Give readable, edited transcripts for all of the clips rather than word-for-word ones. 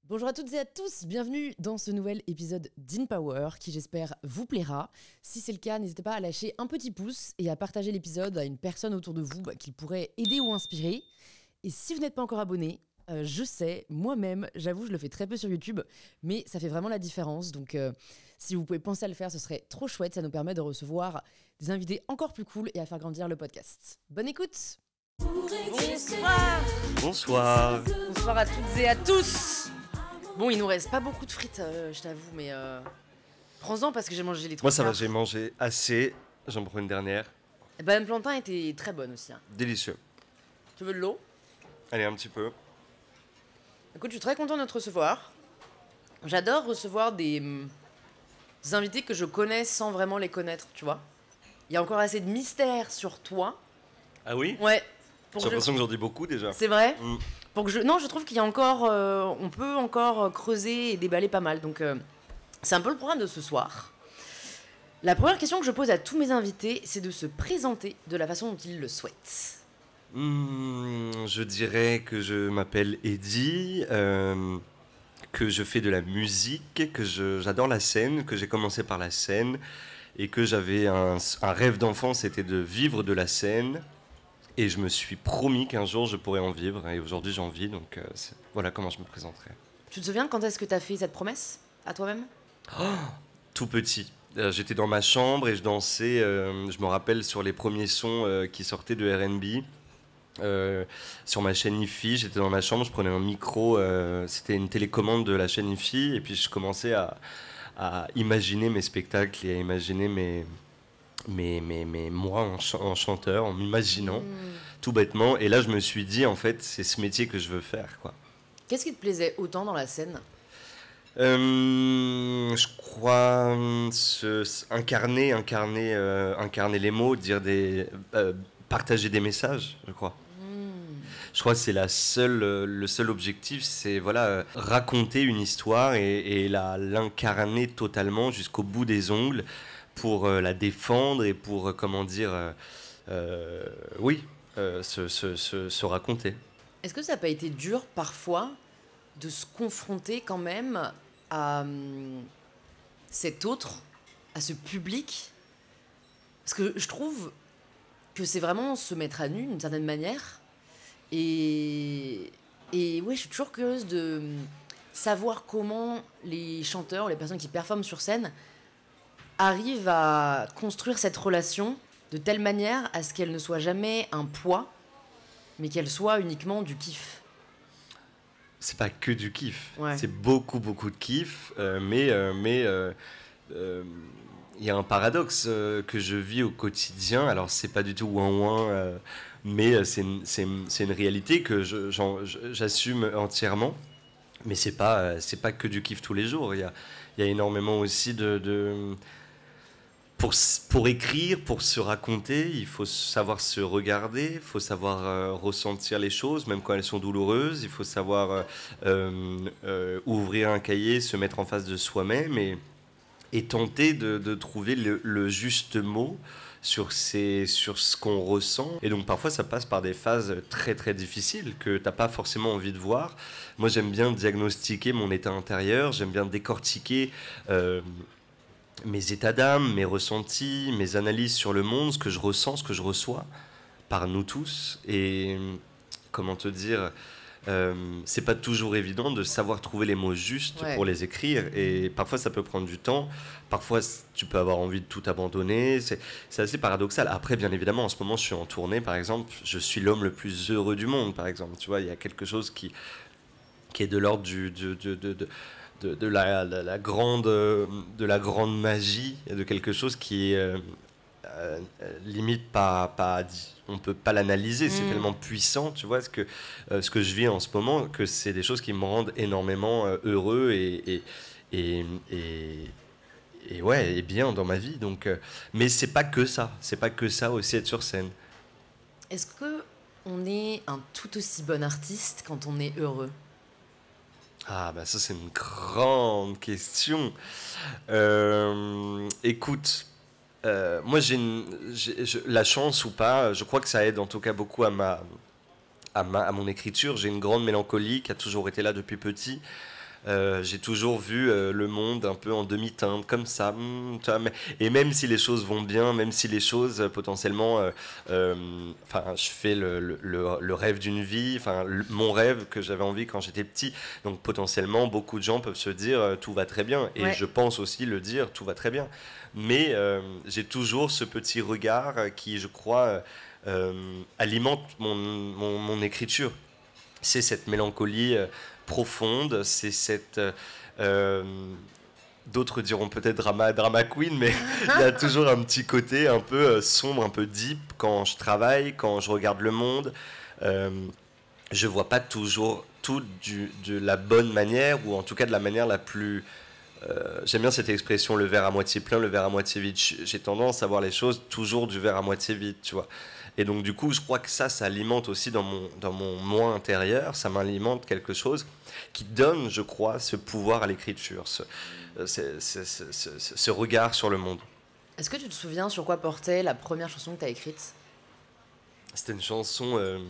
Bonjour à toutes et à tous, bienvenue dans ce nouvel épisode d'InPower qui j'espère vous plaira. Si c'est le cas, n'hésitez pas à lâcher un petit pouce et à partager l'épisode à une personne autour de vous qui pourrait aider ou inspirer. Et si vous n'êtes pas encore abonné, je sais, moi-même, j'avoue, je le fais très peu sur YouTube, mais ça fait vraiment la différence. Donc si vous pouvez penser à le faire, ce serait trop chouette, ça nous permet de recevoir des invités encore plus cool et à faire grandir le podcast. Bonne écoute! Bonsoir! Bonsoir. Bonsoir à toutes et à tous! Bon, il nous reste pas beaucoup de frites, je t'avoue, mais prends-en parce que j'ai mangé les trois Moi ça va, quarts. j'ai mangé assez. J'en prends une dernière. Et Banane Plantain était très bonne aussi. Hein. Délicieux. Tu veux de l'eau? Allez, un petit peu. Écoute, je suis très contente de te recevoir. J'adore recevoir des invités que je connais sans vraiment les connaître, tu vois. Il y a encore assez de mystère sur toi. Ah oui? Ouais. J'ai l'impression que j'en dis beaucoup déjà. C'est vrai? Mm. Non, je trouve qu'il y a encore, on peut encore creuser et déballer pas mal. Donc, c'est un peu le programme de ce soir. La première question que je pose à tous mes invités, c'est de se présenter de la façon dont ils le souhaitent. Je dirais que je m'appelle Eddy, que je fais de la musique, que j'adore la scène, que j'ai commencé par la scène et que j'avais un rêve d'enfant, c'était de vivre de la scène. Et je me suis promis qu'un jour je pourrais en vivre, et aujourd'hui j'en vis, donc voilà comment je me présenterai. Tu te souviens quand est-ce que tu as fait cette promesse à toi-même? Tout petit. J'étais dans ma chambre et je dansais, je me rappelle sur les premiers sons qui sortaient de R&B. Sur ma chaîne IFI, j'étais dans ma chambre, je prenais un micro, c'était une télécommande de la chaîne IFI, et puis je commençais à imaginer mes spectacles et à imaginer moi en chanteur, en m'imaginant, tout bêtement. Et là, je me suis dit, en fait, c'est ce métier que je veux faire, quoi. Qu'est-ce qui te plaisait autant dans la scène? Je crois incarner les mots, partager des messages, je crois. Je crois que c'est le seul objectif, c'est voilà, raconter une histoire et l'incarner totalement jusqu'au bout des ongles pour la défendre et pour, se raconter. Est-ce que ça n'a pas été dur parfois de se confronter quand même à cet autre, à ce public? Parce que je trouve que c'est vraiment se mettre à nu d'une certaine manière. Et ouais, je suis toujours curieuse de savoir comment les chanteurs ou les personnes qui performent sur scène arrivent à construire cette relation de telle manière à ce qu'elle ne soit jamais un poids, mais qu'elle soit uniquement du kiff. C'est pas que du kiff, Ouais. c'est beaucoup de kiff, mais il y a un paradoxe que je vis au quotidien. Alors c'est pas du tout ouin mais c'est une réalité que j'assume entièrement. Mais c'est pas que du kiff tous les jours. Il y a énormément aussi pour écrire, pour se raconter, il faut savoir se regarder, il faut savoir ressentir les choses, même quand elles sont douloureuses. Il faut savoir ouvrir un cahier, se mettre en face de soi-même et tenter de trouver le juste mot sur ce qu'on ressent. Et donc parfois ça passe par des phases très très difficiles que t'as pas forcément envie de voir. Moi j'aime bien diagnostiquer mon état intérieur, j'aime bien décortiquer mes états d'âme, mes ressentis, mes analyses sur le monde, ce que je ressens, ce que je reçois par nous tous. Et comment te dire, c'est pas toujours évident de savoir trouver les mots justes pour les écrire. Et parfois ça peut prendre du temps, parfois tu peux avoir envie de tout abandonner. C'est assez paradoxal. Après, bien évidemment, en ce moment je suis en tournée, par exemple, je suis l'homme le plus heureux du monde, par exemple. Tu vois, il y a quelque chose qui est de l'ordre de la grande magie, de quelque chose qui est limite pas on peut pas l'analyser, c'est tellement puissant, tu vois, ce que je vis en ce moment, que c'est des choses qui me rendent énormément heureux et ouais, et bien dans ma vie. Donc mais c'est pas que ça aussi être sur scène. Est-ce que on est un tout aussi bon artiste quand on est heureux? Ah bah ça c'est une grande question. Écoute, moi j'ai la chance ou pas, je crois que ça aide en tout cas beaucoup à mon écriture. J'ai une grande mélancolie qui a toujours été là depuis petit. J'ai toujours vu le monde un peu en demi-teinte, comme ça. Tu vois, et même si les choses vont bien, même si les choses potentiellement... Enfin, je fais le rêve d'une vie, enfin, mon rêve que j'avais envie quand j'étais petit. Donc potentiellement, beaucoup de gens peuvent se dire tout va très bien. Et Ouais. je pense aussi le dire tout va très bien. Mais j'ai toujours ce petit regard qui, je crois, alimente mon écriture. C'est cette mélancolie profonde, c'est cette... euh, d'autres diront peut-être drama queen, mais il y a toujours un petit côté un peu sombre, un peu deep quand je travaille, quand je regarde le monde. Euh, je vois pas toujours tout de la bonne manière, ou en tout cas de la manière la plus... j'aime bien cette expression, le verre à moitié plein, le verre à moitié vide. J'ai tendance à voir les choses toujours du verre à moitié vide, tu vois. Et donc du coup, je crois que ça alimente aussi dans mon moi intérieur, ça m'alimente quelque chose qui donne, je crois, ce pouvoir à l'écriture, ce regard sur le monde. Est-ce que tu te souviens sur quoi portait la première chanson que tu as écrite? C'était une chanson...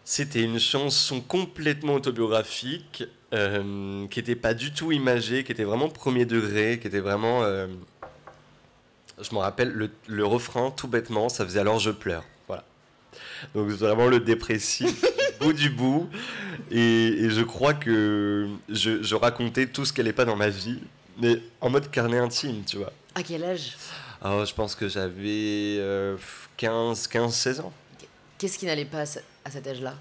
c'était une chanson complètement autobiographique, qui n'était pas du tout imagée, qui était vraiment premier degré, qui était vraiment... je me rappelle le refrain, tout bêtement, ça faisait alors je pleure. Voilà. Donc vraiment le dépressif bout du bout. Et je crois que je racontais tout ce qui n'allait pas dans ma vie, mais en mode carnet intime, tu vois. À quel âge? Alors, je pense que j'avais 16 ans. Qu'est-ce qui n'allait pas à cet âge-là?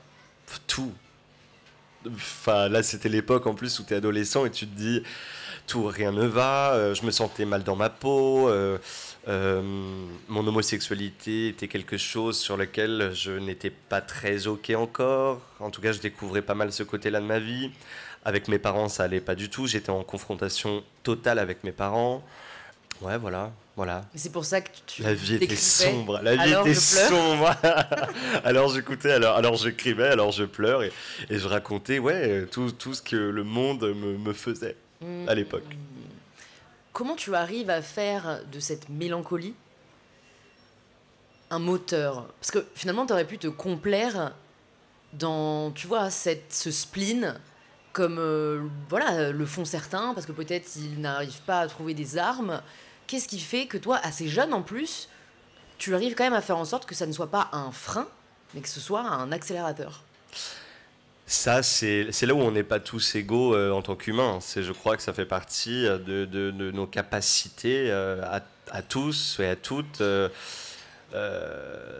Tout. Enfin, là, c'était l'époque en plus où tu es adolescent et tu te dis tout, rien ne va. Je me sentais mal dans ma peau. Mon homosexualité était quelque chose sur lequel je n'étais pas très OK encore. En tout cas, je découvrais pas mal ce côté-là de ma vie. Avec mes parents, ça allait pas du tout. J'étais en confrontation totale avec mes parents. Ouais, voilà, voilà. Et c'est pour ça que tu La vie était t'écrivais, sombre, la vie alors était je pleure. sombre. Alors j'écoutais, alors j'écrivais, alors je pleure et je racontais ouais, tout ce que le monde me faisait Hmm. à l'époque. Comment tu arrives à faire de cette mélancolie un moteur? Parce que finalement, tu aurais pu te complaire dans, tu vois, ce spleen, comme voilà, le font certains, parce que peut-être ils n'arrivent pas à trouver des armes. Qu'est-ce qui fait que toi, assez jeune en plus, tu arrives quand même à faire en sorte que ça ne soit pas un frein, mais que ce soit un accélérateur? Ça, c'est là où on n'est pas tous égaux en tant qu'humains. Je crois que ça fait partie de nos capacités à tous et à toutes.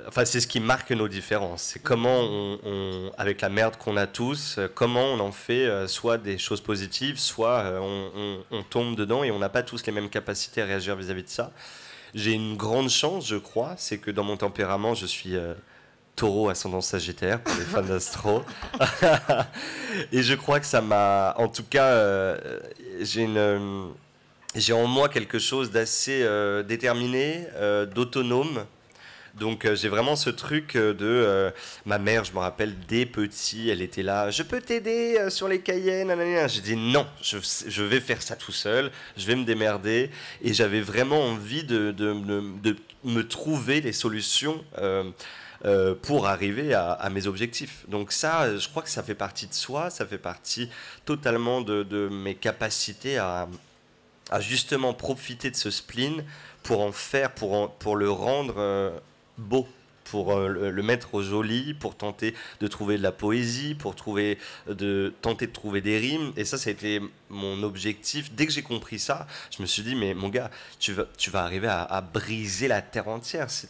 Enfin, c'est ce qui marque nos différences. C'est comment, avec la merde qu'on a tous, comment on en fait soit des choses positives, soit on tombe dedans et on n'a pas tous les mêmes capacités à réagir vis-à-vis de ça. J'ai une grande chance, je crois, c'est que dans mon tempérament, je suis taureau ascendant sagittaire pour les fans d'astro. Et je crois que ça m'a... En tout cas, j'ai en moi quelque chose d'assez déterminé, d'autonome. Donc j'ai vraiment ce truc ma mère, je me rappelle, dès petit, elle était là, je peux t'aider sur les cahiers, nanana. J'ai dit non, je vais faire ça tout seul, je vais me démerder. Et j'avais vraiment envie de me trouver les solutions pour arriver à mes objectifs. Donc ça, je crois que ça fait partie de soi, ça fait partie totalement de mes capacités à justement profiter de ce spleen pour en faire, pour le rendre beau, pour le mettre au joli, pour tenter de trouver de la poésie, pour tenter de trouver des rimes. Et ça a été mon objectif. Dès que j'ai compris ça, je me suis dit, mais mon gars, tu vas arriver à briser la terre entière si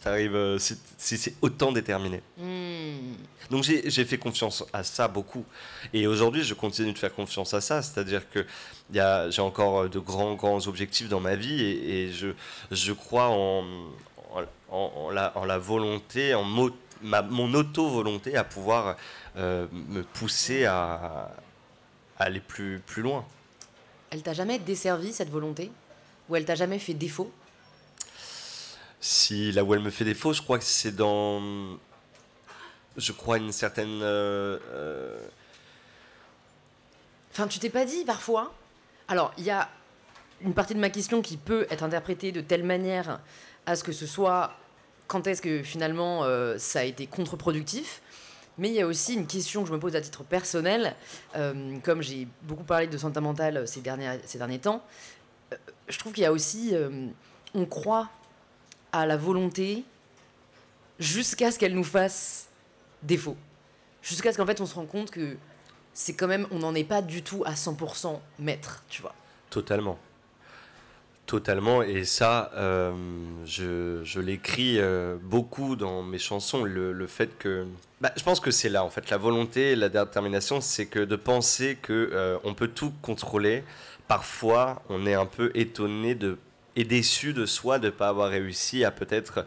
c'est autant déterminé. Hmm. Donc j'ai fait confiance à ça beaucoup. Et aujourd'hui, je continue de faire confiance à ça. C'est-à-dire que j'ai encore de grands objectifs dans ma vie et je crois en la volonté, mon auto-volonté à pouvoir me pousser à aller plus loin. Elle t'a jamais desservi, cette volonté? Ou elle t'a jamais fait défaut? Si là où elle me fait défaut, je crois que c'est dans... Je crois une certaine... Enfin, tu t'es pas dit parfois... Alors, il y a une partie de ma question qui peut être interprétée de telle manière à ce que ce soit quand est-ce que finalement ça a été contre-productif. Mais il y a aussi une question que je me pose à titre personnel. Comme j'ai beaucoup parlé de santé mentale ces derniers temps, je trouve qu'il y a aussi... on croit à la volonté jusqu'à ce qu'elle nous fasse défaut. Jusqu'à ce qu'en fait on se rende compte que c'est quand même... On n'en est pas du tout à 100% maître, tu vois. Totalement. Totalement, et ça, je l'écris beaucoup dans mes chansons, le fait que... Bah, je pense que c'est là, en fait, la volonté et la détermination, c'est que de penser que on peut tout contrôler. Parfois, on est un peu étonné et déçu de soi de ne pas avoir réussi à peut-être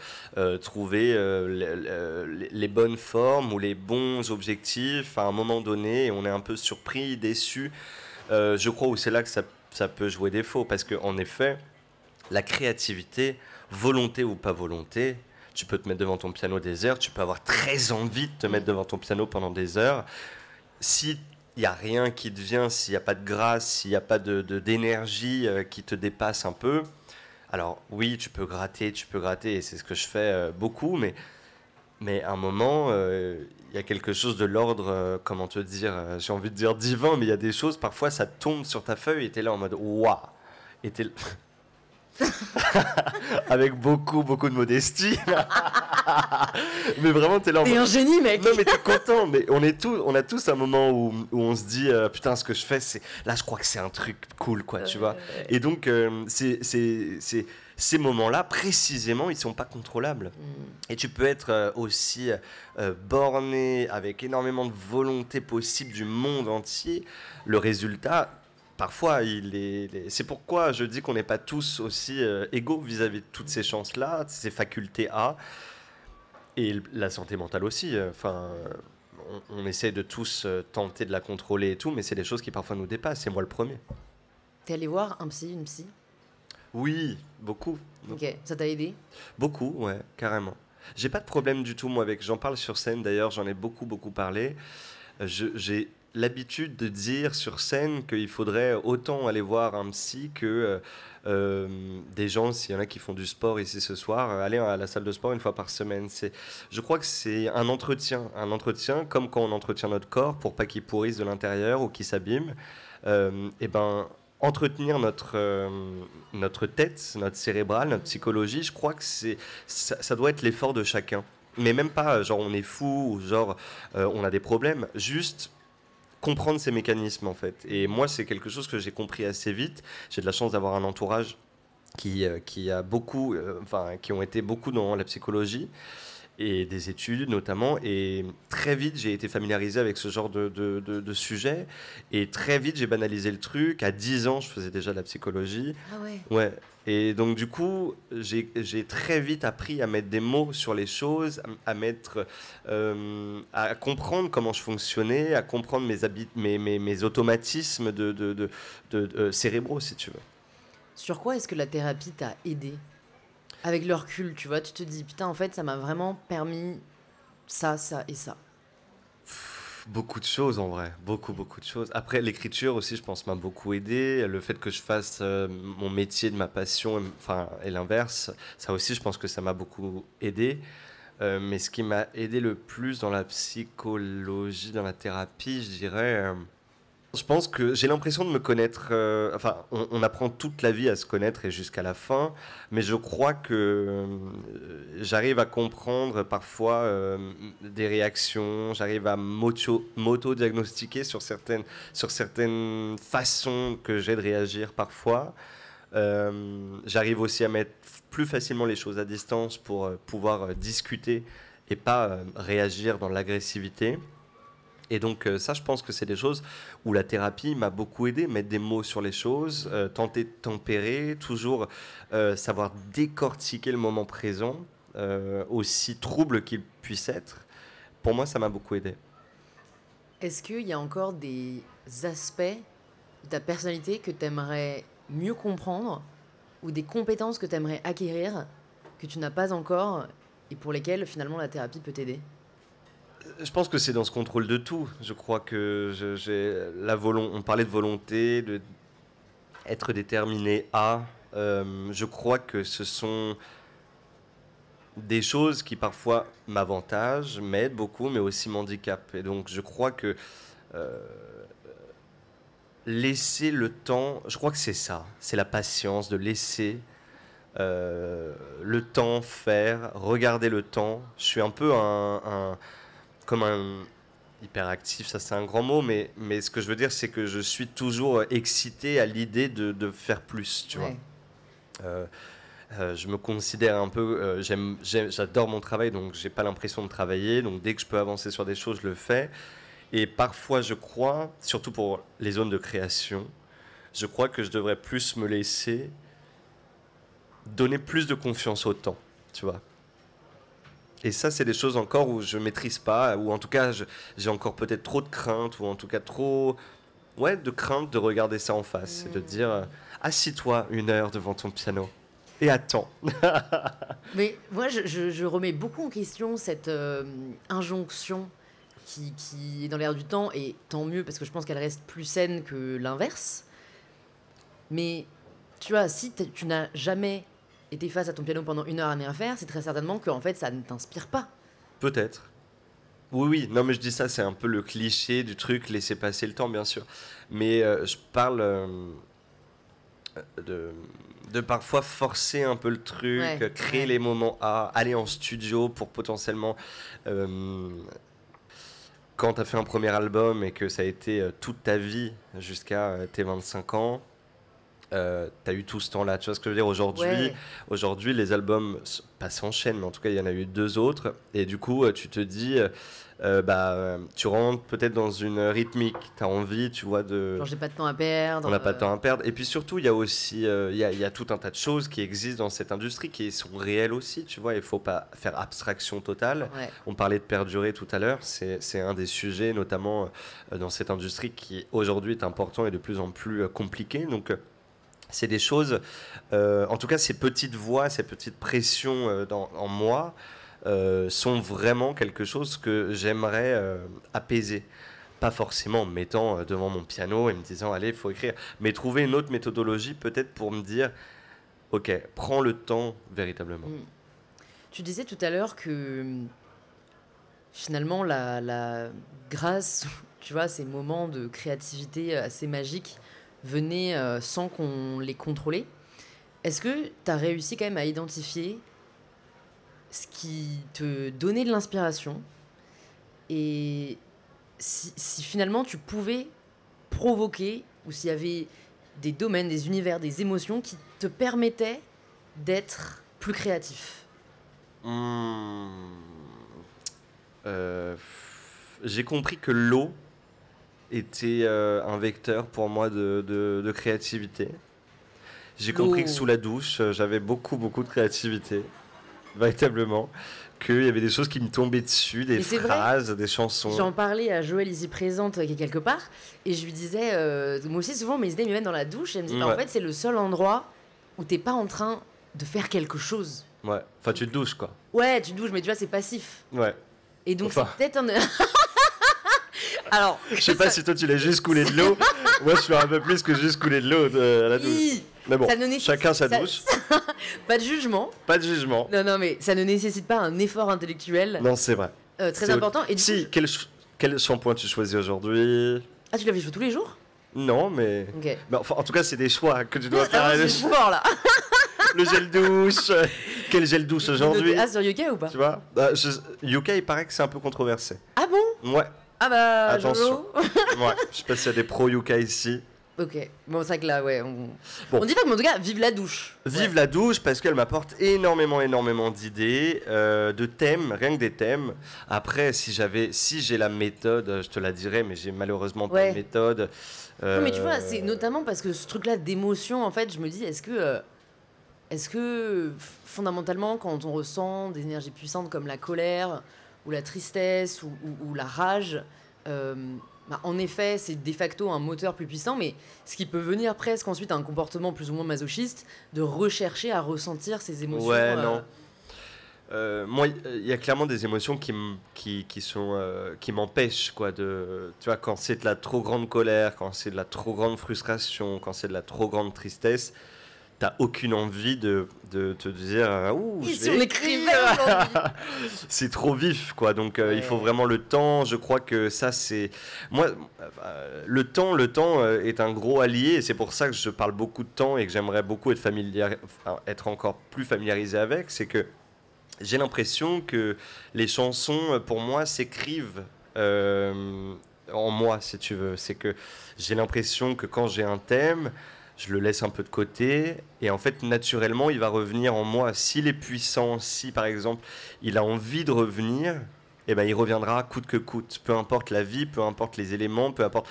trouver les bonnes formes ou les bons objectifs à un moment donné, et on est un peu surpris, déçu. Je crois que c'est là que ça peut jouer défaut, parce qu'en effet, la créativité, volonté ou pas volonté, tu peux te mettre devant ton piano des heures, tu peux avoir très envie de te mettre devant ton piano pendant des heures. S'il n'y a rien qui te vient, s'il n'y a pas de grâce, s'il n'y a pas d'énergie qui te dépasse un peu, alors oui, tu peux gratter, et c'est ce que je fais beaucoup, mais à un moment, il y a quelque chose de l'ordre, comment te dire, j'ai envie de dire divin, mais il y a des choses, parfois ça tombe sur ta feuille et t'es là en mode waouh. Et avec beaucoup, beaucoup de modestie. Mais vraiment, t'es là en T'es mode... un génie, mec. Non, mais t'es content. Mais on a tous un moment où on se dit putain, ce que je fais, c'est... Là, je crois que c'est un truc cool, quoi, tu vois. Et donc, ces moments-là, précisément, ils sont pas contrôlables. Et tu peux être aussi borné, avec énormément de volonté possible du monde entier. Le résultat, parfois, c'est pourquoi je dis qu'on n'est pas tous aussi égaux vis-à-vis de toutes ces chances-là, ces facultés A, et la santé mentale aussi. Enfin, on essaie de tous tenter de la contrôler et tout, mais c'est des choses qui parfois nous dépassent, et moi le premier. T'es allé voir un psy, une psy? Oui, beaucoup. Ok, ça t'a aidé? Beaucoup, ouais, carrément. J'ai pas de problème du tout, moi, avec... J'en parle sur scène, d'ailleurs, j'en ai beaucoup, beaucoup parlé. J'ai l'habitude de dire sur scène qu'il faudrait autant aller voir un psy que des gens, s'il y en a qui font du sport ici ce soir, aller à la salle de sport une fois par semaine. Je crois que c'est un entretien comme quand on entretient notre corps pour pas qu'il pourrisse de l'intérieur ou qu'il s'abîme. Et ben, entretenir notre tête, notre cérébral, notre psychologie, je crois que ça doit être l'effort de chacun. Mais même pas genre on est fou ou genre on a des problèmes, juste comprendre ces mécanismes en fait. Et moi c'est quelque chose que j'ai compris assez vite. J'ai de la chance d'avoir un entourage qui a beaucoup, qui ont été beaucoup dans la psychologie et des études notamment. Et très vite j'ai été familiarisé avec ce genre de sujet. Et très vite j'ai banalisé le truc. À 10 ans je faisais déjà de la psychologie. Ah ouais. Ouais. Et donc du coup, j'ai très vite appris à mettre des mots sur les choses, à comprendre comment je fonctionnais, à comprendre mes automatismes cérébraux, si tu veux. Sur quoi est-ce que la thérapie t'a aidé? Avec le recul, tu vois, tu te dis, putain, en fait, ça m'a vraiment permis ça, ça et ça. Beaucoup de choses en vrai, beaucoup, beaucoup de choses. Après, l'écriture aussi, je pense, m'a beaucoup aidé. Le fait que je fasse mon métier de ma passion, et l'inverse, ça aussi, je pense que ça m'a beaucoup aidé. Mais ce qui m'a aidé le plus dans la psychologie, dans la thérapie, je dirais... je pense que j'ai l'impression de me connaître. On apprend toute la vie à se connaître et jusqu'à la fin, mais je crois que j'arrive à comprendre parfois des réactions. J'arrive à m'auto-diagnostiquer sur certaines façons que j'ai de réagir parfois. J'arrive aussi à mettre plus facilement les choses à distance pour pouvoir discuter et pas réagir dans l'agressivité. Et donc ça, je pense que c'est des choses où la thérapie m'a beaucoup aidé, mettre des mots sur les choses, tenter de tempérer, toujours savoir décortiquer le moment présent, aussi trouble qu'il puisse être. Pour moi, ça m'a beaucoup aidé. Est-ce qu'il y a encore des aspects de ta personnalité que tu aimerais mieux comprendre ou des compétences que tu aimerais acquérir que tu n'as pas encore et pour lesquelles finalement la thérapie peut t'aider? Je pense que c'est dans ce contrôle de tout. Je crois que on parlait de volonté, de être déterminé à. Je crois que ce sont des choses qui parfois m'avantagent, m'aident beaucoup, mais aussi m'handicapent. Et donc je crois que euh, laisser le temps, je crois que c'est ça, c'est la patience de laisser le temps faire, regarder le temps. Je suis un peu comme un hyperactif, ça c'est un grand mot, mais ce que je veux dire, c'est que je suis toujours excité à l'idée de faire plus, tu vois. Ouais. Euh, je me considère un peu, j'adore mon travail, donc j'ai pas l'impression de travailler. Donc dès que je peux avancer sur des choses, je le fais. Et parfois, je crois, surtout pour les zones de création, je crois que je devrais plus me laisser donner plus de confiance au temps, tu vois. Et ça, c'est des choses encore où je maîtrise pas, ou en tout cas, j'ai encore peut-être trop de crainte, ou en tout cas trop, ouais, de crainte de regarder ça en face et de dire, assis-toi 1 heure devant ton piano et attends. Mais moi, je remets beaucoup en question cette injonction qui est dans l'air du temps, et tant mieux, parce que je pense qu'elle reste plus saine que l'inverse. Mais tu vois, si tu n'as jamais été face à ton piano pendant 1 heure à rien faire, c'est très certainement que en fait, ça ne t'inspire pas. Peut-être. Oui, oui, non, mais je dis ça, c'est un peu le cliché du truc, laisser passer le temps, bien sûr. Mais je parle de, de parfois forcer un peu le truc, Ouais, créer ouais. les moments A, aller en studio pour potentiellement, euh, quand tu as fait un premier album et que ça a été toute ta vie jusqu'à tes 25 ans, tu as eu tout ce temps-là. Tu vois ce que je veux dire? Ouais. Aujourd'hui, les albums, pas s'enchaînent, mais en tout cas, il y en a eu 2 autres. Et du coup, tu te dis, tu rentres peut-être dans une rythmique. Tu as envie, tu vois, de. Genre, j'ai pas de temps à On perdre. n'a pas de temps à perdre. Et puis surtout, il y a aussi il y a tout un tas de choses qui existent dans cette industrie qui sont réelles aussi. Tu vois, il ne faut pas faire abstraction totale. Ouais. On parlait de perdurer tout à l'heure. C'est un des sujets, notamment dans cette industrie, qui aujourd'hui est important et de plus en plus compliqué. Donc, c'est des choses, en tout cas, ces petites voix, ces petites pressions en moi sont vraiment quelque chose que j'aimerais apaiser. Pas forcément en me mettant devant mon piano et me disant, allez, il faut écrire, mais trouver une autre méthodologie peut-être pour me dire, ok, prends le temps véritablement. Mm. Tu disais tout à l'heure que finalement, la grâce, tu vois, ces moments de créativité assez magiques venaient sans qu'on les contrôlait. Est-ce que tu as réussi quand même à identifier ce qui te donnait de l'inspiration, et si finalement tu pouvais provoquer, ou s'il y avait des domaines, des univers, des émotions qui te permettaient d'être plus créatif? Hmm. J'ai compris que l'eau était un vecteur pour moi de créativité. J'ai compris que sous L'eau. la douche, j'avais beaucoup, beaucoup de créativité, véritablement. Qu'il y avait des choses qui me tombaient dessus, des Mais c'est vrai, phrases, des chansons. j'en parlais à Joël ici présente qui est quelque part, et je lui disais, moi aussi souvent mes idées me viennent dans la douche, et elle me dit, bah, en Ouais, fait c'est le seul endroit où t'es pas en train de faire quelque chose. ouais. Enfin, tu te douches, quoi. Ouais, tu douches, mais tu vois, c'est passif. Ouais. Et donc c'est Enfin, peut-être un... Alors, je sais pas si toi tu l'as juste coulé de l'eau. Moi, je fais un peu plus que juste couler de l'eau à la douche. Hi, Mais bon, ça ne nécessite- chacun sa ça- douche. pas de jugement. Pas de jugement. Non, non, mais ça ne nécessite pas un effort intellectuel Non, c'est vrai. très C'est important. Et du Si, coup, quel shampoing tu choisis aujourd'hui? ah, tu laves les cheveux tous les jours? Non, mais. Ok. Mais enfin, en tout cas, c'est des choix que tu dois faire. Ah, c'est fort là. Le gel douche. Quel gel douche aujourd'hui? Ah, sur UK ou pas? Tu vois? UK, il paraît que c'est un peu controversé. Ah bon? Ouais, Ah bah, attention. Jojo. Ouais, je sais pas s'il y a des pro UK ici. Ok. Bon, c'est vrai que là, ouais, Bon. on dit pas, mais en tout cas, vive la douche. Vive Ouais. la douche parce qu'elle m'apporte énormément, énormément d'idées, de thèmes, rien que des thèmes. Après, si j'ai la méthode, je te la dirai, mais j'ai malheureusement pas Ouais. de méthode. Non, mais tu vois, Euh, c'est notamment parce que ce truc-là d'émotion, en fait, je me dis, est-ce que fondamentalement, quand on ressent des énergies puissantes comme la colère ou la tristesse ou la rage, euh, bah, en effet, c'est de facto un moteur plus puissant, mais ce qui peut venir presque ensuite à un comportement plus ou moins masochiste de rechercher à ressentir ces émotions. Ouais, non. Moi, il y a clairement des émotions qui m'empêchent, quoi. Tu vois, quand c'est de la trop grande colère, quand c'est de la trop grande frustration, quand c'est de la trop grande tristesse, t'as aucune envie de te dire ouh, Et je si vais on écrivait écrire. aujourd'hui? C'est trop vif, quoi. Donc il faut Ouais. vraiment le temps. Je crois que ça, c'est moi, le temps est un gros allié. Et c'est pour ça que je parle beaucoup de temps et que j'aimerais beaucoup être encore plus familiarisé avec. C'est que j'ai l'impression que les chansons, pour moi, s'écrivent en moi, si tu veux. C'est que j'ai l'impression que quand j'ai un thème, je le laisse un peu de côté et en fait, naturellement, il va revenir en moi. S'il est puissant, si par exemple, il a envie de revenir, eh ben, il reviendra coûte que coûte. Peu importe la vie, peu importe les éléments, peu importe.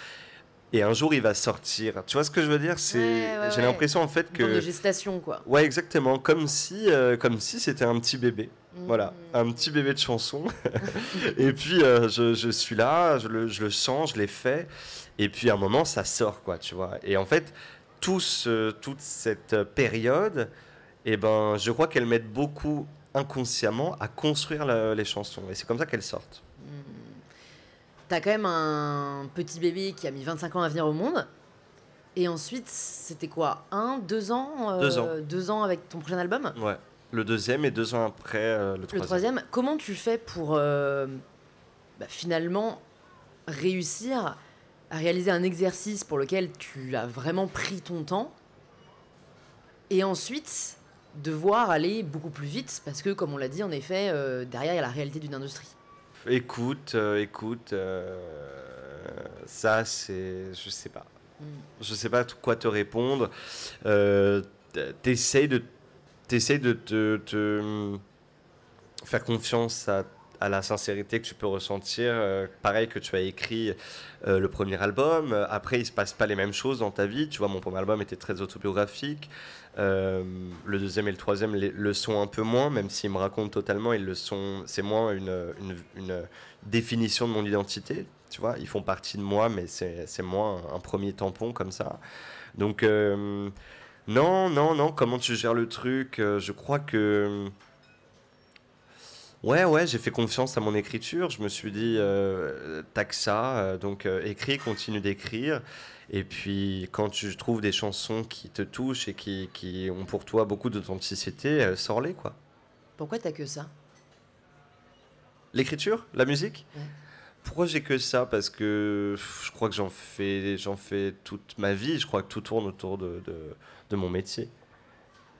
Et un jour, il va sortir. Tu vois ce que je veux dire? Ouais, ouais, J'ai ouais. l'impression en fait Une forme de que gestation, quoi. ouais, exactement. Comme si c'était un petit bébé. Voilà, un petit bébé de chanson. Et puis, je suis là, je le sens, je l'ai fait. Et puis, à un moment, ça sort, quoi, tu vois. Et en fait, toute cette période, eh ben, je crois qu'elle m'aide beaucoup inconsciemment à construire les chansons. Et c'est comme ça qu'elles sortent. T'as quand même un petit bébé qui a mis 25 ans à venir au monde. Et ensuite, c'était quoi? 2 ans 2 ans. 2 ans avec ton prochain album? Ouais. Le deuxième et 2 ans après, le Le troisième. troisième, comment tu fais pour finalement réussir à réaliser un exercice pour lequel tu as vraiment pris ton temps et ensuite devoir aller beaucoup plus vite parce que, comme on l'a dit, en effet, derrière, il y a la réalité d'une industrie. Écoute, ça c'est, je sais pas. Je sais pas quoi te répondre. Euh, T'essayes de te faire confiance à la sincérité que tu peux ressentir. Pareil que tu as écrit le premier album. Après, il se passe pas les mêmes choses dans ta vie. Tu vois, mon premier album était très autobiographique. Le deuxième et le troisième le sont un peu moins, même s'ils me racontent totalement, ils le sont. C'est moins une définition de mon identité. Tu vois, ils font partie de moi, mais c'est moins un premier tampon comme ça. Donc, non, non, non, comment tu gères le truc? Je crois que. Ouais, ouais, j'ai fait confiance à mon écriture. Je me suis dit, t'as que ça, donc écris, continue d'écrire. Et puis, quand tu trouves des chansons qui te touchent et qui ont pour toi beaucoup d'authenticité, sors-les, quoi. Pourquoi t'as que ça? L'écriture, la musique? Ouais. Pourquoi j'ai que ça? Parce que je crois que j'en fais toute ma vie. Je crois que tout tourne autour de mon métier.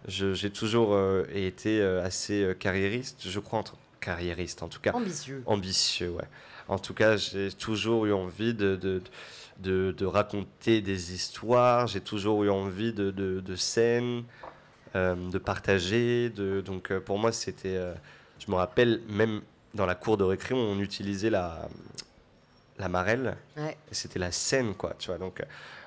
J'ai toujours été assez carriériste, je crois, carriériste en tout cas. Ambitieux. Ambitieux, ouais. En tout cas, j'ai toujours eu envie de raconter des histoires, j'ai toujours eu envie de scènes, de partager. Donc pour moi, c'était. Je me rappelle, même dans la cour de récré, on utilisait la marelle. Ouais. Et c'était la scène, quoi, tu vois. Donc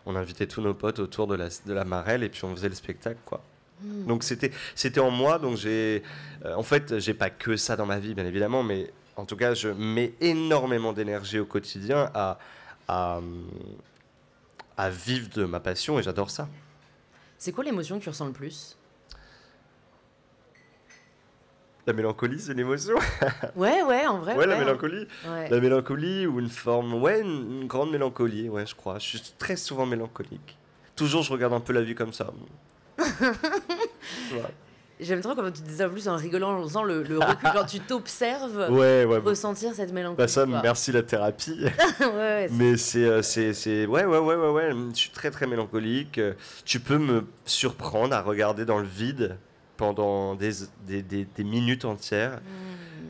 on invitait tous nos potes autour de la marelle et puis on faisait le spectacle, quoi. Donc c'était en moi, donc en fait, j'ai pas que ça dans ma vie, bien évidemment, mais en tout cas, je mets énormément d'énergie au quotidien à, à vivre de ma passion et j'adore ça. C'est quoi l'émotion que tu ressens le plus? La mélancolie, c'est une émotion. Ouais, ouais, en vrai. Ouais, la ouais. mélancolie. Ouais. La mélancolie ou une forme, ouais, une grande mélancolie, ouais, je crois. Je suis très souvent mélancolique. Toujours, je regarde un peu la vie comme ça. Ouais, J'aime trop comment tu dis ça en plus en rigolant, en faisant le recul. Genre, tu t'observes ouais. ressentir cette mélancolie. Bah ça, quoi. merci la thérapie. ouais, ouais, Mais ouais. Je suis très, très mélancolique. Tu peux me surprendre à regarder dans le vide pendant des minutes entières.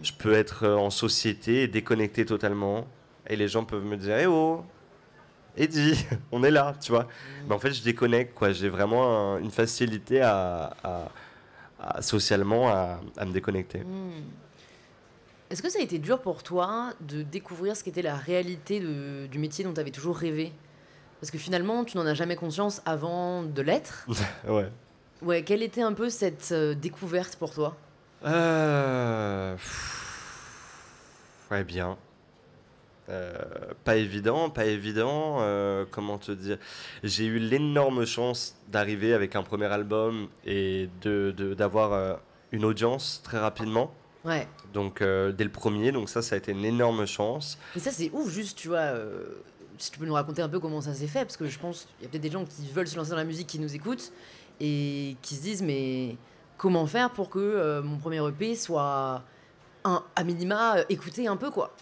Je peux être en société et déconnecté totalement. Et les gens peuvent me dire, eh oh, Eddie, on est là, tu vois. Mais en fait, je déconnecte, quoi. J'ai vraiment une facilité socialement à me déconnecter. Est-ce que ça a été dur pour toi de découvrir ce qu'était la réalité du métier dont tu avais toujours rêvé? Parce que finalement, tu n'en as jamais conscience avant de l'être. Ouais. Ouais, quelle était un peu cette découverte pour toi? Ouais, bien. Pas évident, pas évident. Comment te dire? J'ai eu l'énorme chance d'arriver avec un premier album et d'avoir une audience très rapidement. Ouais. Donc dès le premier, donc ça a été une énorme chance. Et ça, c'est ouf, juste, tu vois. Si tu peux nous raconter un peu comment ça s'est fait, parce que je pense qu'il y a peut-être des gens qui veulent se lancer dans la musique qui nous écoutent et qui se disent mais comment faire pour que mon premier EP soit à minima écouté un peu quoi.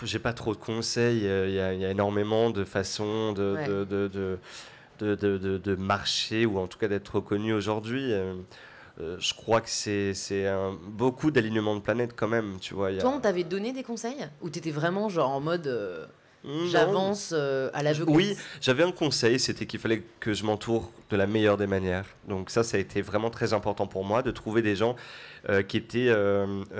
J'ai pas trop de conseils. Il y a énormément de façons de marcher ou en tout cas d'être reconnu aujourd'hui. Je crois que c'est beaucoup d'alignement de planètes quand même, tu vois. Toi, on t'avait donné des conseils ou t'étais vraiment genre en mode Non. j'avance à l'aveuglette? Oui, j'avais un conseil, c'était qu'il fallait que je m'entoure de la meilleure des manières. Donc ça a été vraiment très important pour moi, de trouver des gens qui étaient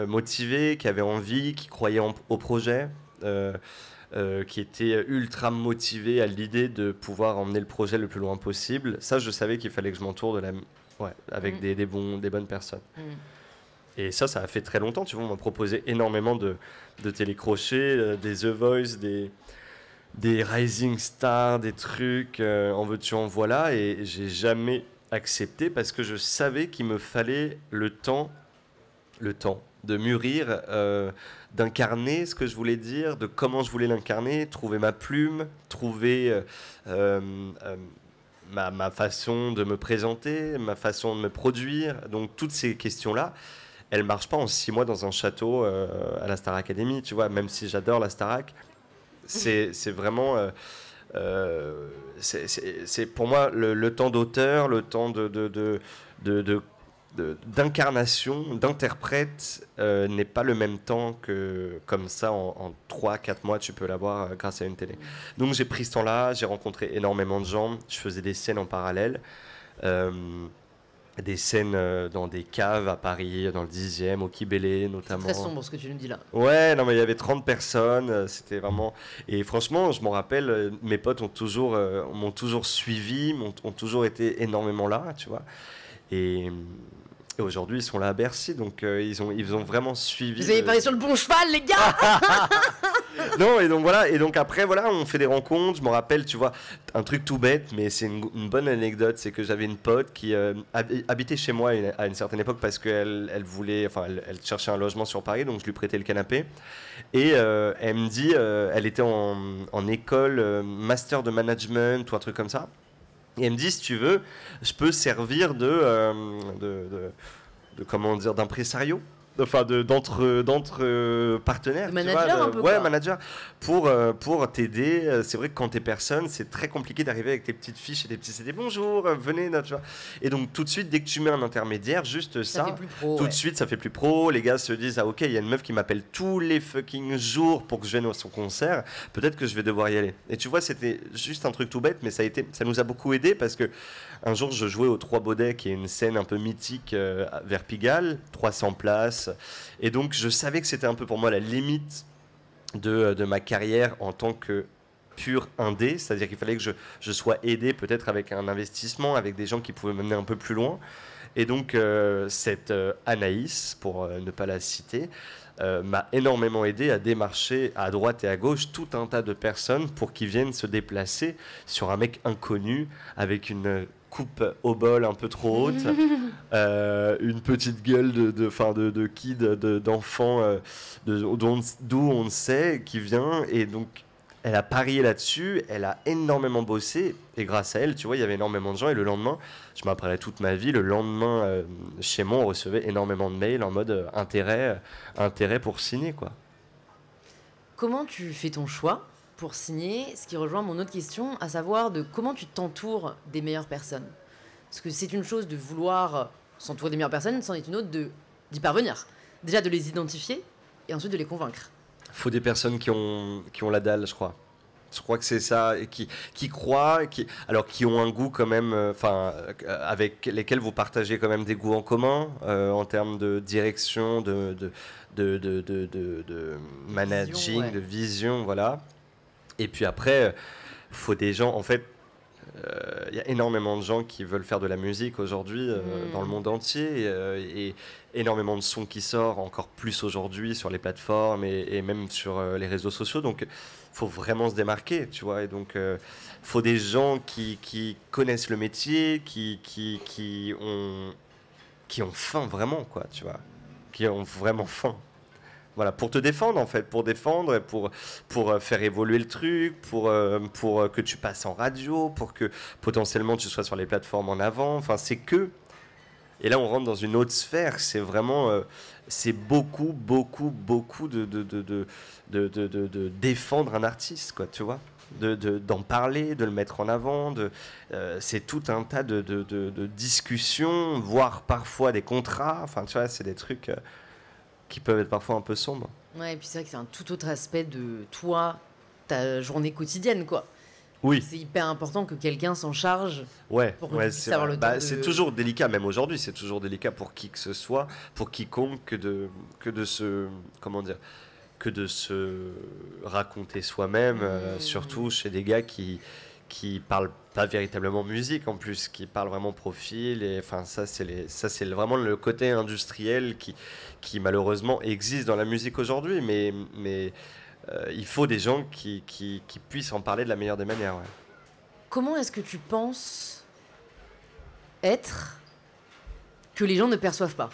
motivés, qui avaient envie, qui croyaient au projet, qui étaient ultra motivés à l'idée de pouvoir emmener le projet le plus loin possible. Ça, je savais qu'il fallait que je m'entoure avec des bonnes personnes. Et ça a fait très longtemps, tu vois, on m'a proposé énormément de télécrochets, des The Voice, des Rising Stars, des trucs, en veux-tu, en voilà, et j'ai jamais accepté parce que je savais qu'il me fallait le temps de mûrir, d'incarner ce que je voulais dire, de comment je voulais l'incarner, trouver ma plume, trouver ma façon de me présenter, ma façon de me produire. Donc toutes ces questions-là, elles ne marchent pas en 6 mois dans un château à la Star Academy, tu vois, même si j'adore la Starac. C'est vraiment... c'est pour moi le temps d'auteur, le temps d'incarnation, d'interprète n'est pas le même temps que comme ça en 3-4 mois tu peux l'avoir grâce à une télé. Donc j'ai pris ce temps-là, j'ai rencontré énormément de gens, je faisais des scènes en parallèle, des scènes dans des caves à Paris, dans le 10e, au Kibélé notamment. C'est très sombre ce que tu nous dis là. Ouais, non mais il y avait 30 personnes, c'était vraiment... Et franchement, je m'en rappelle, mes potes m'ont toujours suivi, ont toujours été énormément là, tu vois. Et aujourd'hui, ils sont là à Bercy, donc ils ont vraiment suivi. Vous avez parlé sur le bon cheval, les gars. Non, et donc voilà, et donc après, voilà, on fait des rencontres. Je me rappelle, tu vois, un truc tout bête, mais c'est une bonne anecdote, c'est que j'avais une pote qui habitait chez moi à une certaine époque parce qu'elle voulait, enfin, elle cherchait un logement sur Paris, donc je lui prêtais le canapé. Et elle me dit, elle était en école, master de management ou un truc comme ça. Et elle me dit, si tu veux, je peux servir de comment dire, d'impresario, enfin d'entre partenaires, de manager, un peu, ouais, quoi. manager, pour t'aider. C'est vrai que quand t'es personne, c'est très compliqué d'arriver avec tes petites fiches et tes petits CD. Bonjour, venez, tu vois. Et donc tout de suite, dès que tu mets un intermédiaire, juste Ça ça, fait plus pro, tout ouais. de suite, ça fait plus pro. Les gars se disent, ah ok, il y a une meuf qui m'appelle tous les fucking jours pour que je vienne à son concert. Peut-être que je vais devoir y aller. Et tu vois, c'était juste un truc tout bête, mais ça nous a beaucoup aidé parce que un jour, je jouais au Trois Baudets, qui est une scène un peu mythique vers Pigalle, 300 places. Et donc, je savais que c'était un peu pour moi la limite de ma carrière en tant que pur indé. C'est-à-dire qu'il fallait que je sois aidé peut-être avec un investissement, avec des gens qui pouvaient m'amener un peu plus loin. Et donc, cette Anaïs, pour ne pas la citer, m'a énormément aidé à démarcher à droite et à gauche tout un tas de personnes pour qu'ils viennent se déplacer sur un mec inconnu avec une coupe au bol un peu trop haute, une petite gueule de kid, d'enfant d'où on ne sait qui vient. Et donc, elle a parié là-dessus, elle a énormément bossé, et grâce à elle, tu vois, il y avait énormément de gens, et le lendemain, je m'apprenais toute ma vie, le lendemain, chez moi, on recevait énormément de mails en mode intérêt pour signer, quoi. Comment tu fais ton choix pour signer? Ce qui rejoint mon autre question, à savoir de comment tu t'entoures des meilleures personnes. Parce que c'est une chose de vouloir s'entourer des meilleures personnes, c'en est une autre d'y parvenir. Déjà de les identifier et ensuite de les convaincre. Faut des personnes qui ont la dalle, je crois. Je crois que c'est ça, et qui croient, qui ont un goût quand même, avec lesquels vous partagez quand même des goûts en commun en termes de direction, de managing, Vision, ouais. de vision, voilà. Et puis après, faut des gens, en fait, il y a énormément de gens qui veulent faire de la musique aujourd'hui dans le monde entier et énormément de sons qui sortent encore plus aujourd'hui sur les plateformes et même sur les réseaux sociaux. Donc, faut vraiment se démarquer, tu vois. Et donc, faut des gens qui connaissent le métier, qui ont faim vraiment, quoi, tu vois. Qui ont vraiment faim. Voilà, pour te défendre en fait, pour défendre, et pour faire évoluer le truc, pour que tu passes en radio, pour que potentiellement tu sois sur les plateformes en avant. Enfin, c'est que. Et là, on rentre dans une autre sphère. C'est vraiment, c'est beaucoup, beaucoup, beaucoup de défendre un artiste, quoi, tu vois, d'en parler, de le mettre en avant. C'est tout un tas de discussions, voire parfois des contrats. Enfin, tu vois, c'est des trucs qui peuvent être parfois un peu sombres. Ouais, et puis c'est vrai que c'est un tout autre aspect de toi, ta journée quotidienne, quoi. Oui. C'est hyper important que quelqu'un s'en charge Ouais, pour que ouais, tu puisses c'est avoir vrai. le temps Bah, de... c'est toujours délicat, même aujourd'hui, c'est toujours délicat pour qui que ce soit, pour quiconque, que de se, comment dire, que de se raconter soi-même, surtout chez des gars qui parlent pas véritablement musique en plus, qui parlent vraiment profil. Et enfin, ça c'est vraiment le côté industriel qui malheureusement existe dans la musique aujourd'hui, mais il faut des gens qui puissent en parler de la meilleure des manières. Ouais. Comment est-ce que tu penses être que les gens ne perçoivent pas?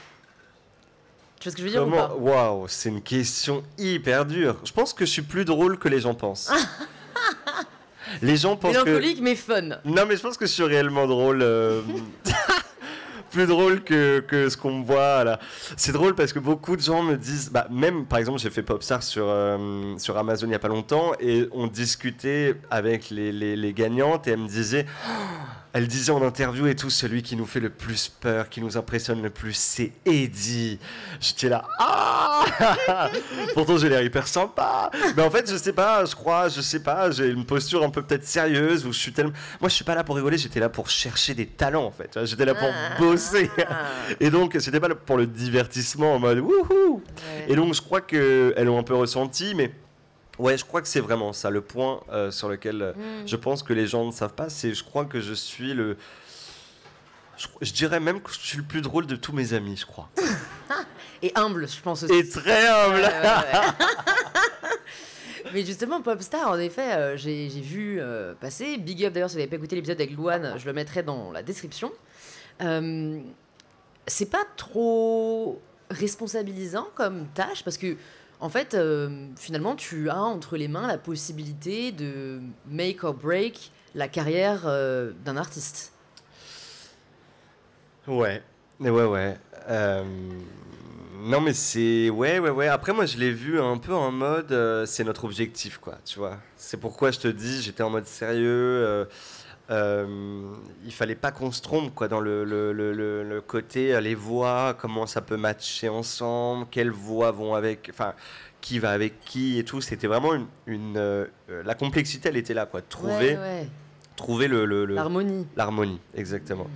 Tu vois ce que je veux dire ou Comment? pas? Waouh, c'est une question hyper dure. Je pense que je suis plus drôle que les gens pensent. Les gens pensent que... Mélancolique mais fun. Non, mais je pense que je suis réellement drôle. Plus drôle que ce qu'on me voit là. C'est drôle parce que beaucoup de gens me disent, bah, même par exemple j'ai fait Popstar sur Amazon il n'y a pas longtemps et on discutait avec les gagnantes et elles me disaient, elle disait en interview et tout, celui qui nous fait le plus peur, qui nous impressionne le plus, c'est Eddie. J'étais là, pourtant j'ai l'air hyper sympa. Mais en fait, je sais pas, je sais pas, j'ai une posture un peu peut-être sérieuse où je suis tellement. Moi, je suis pas là pour rigoler, j'étais là pour chercher des talents en fait. J'étais là pour bosser. Et donc, c'était pas pour le divertissement en mode wouhou. Ouais. Et donc, je crois qu'elles ont un peu ressenti, mais. Ouais, je crois que c'est vraiment ça, le point sur lequel je pense que les gens ne savent pas, c'est je crois que je suis le... Je dirais même que je suis le plus drôle de tous mes amis, je crois. Et humble, je pense aussi. Et très humble. Mais justement, Popstar, en effet, j'ai vu passer. Big up d'ailleurs, si vous n'avez pas écouté l'épisode avec Louane, je le mettrai dans la description. C'est pas trop responsabilisant comme tâche parce que en fait, finalement, tu as entre les mains la possibilité de make or break la carrière d'un artiste. Ouais, ouais. Non, mais c'est... Ouais. Après, moi, je l'ai vu un peu en mode... c'est notre objectif, quoi, tu vois. C'est pourquoi je te dis, j'étais en mode sérieux. Il fallait pas qu'on se trompe, quoi, dans le côté, les voix, comment ça peut matcher ensemble, quelles voix vont avec... Enfin, qui va avec qui et tout. C'était vraiment la complexité, elle était là, quoi. Trouver l'harmonie. L'harmonie, exactement.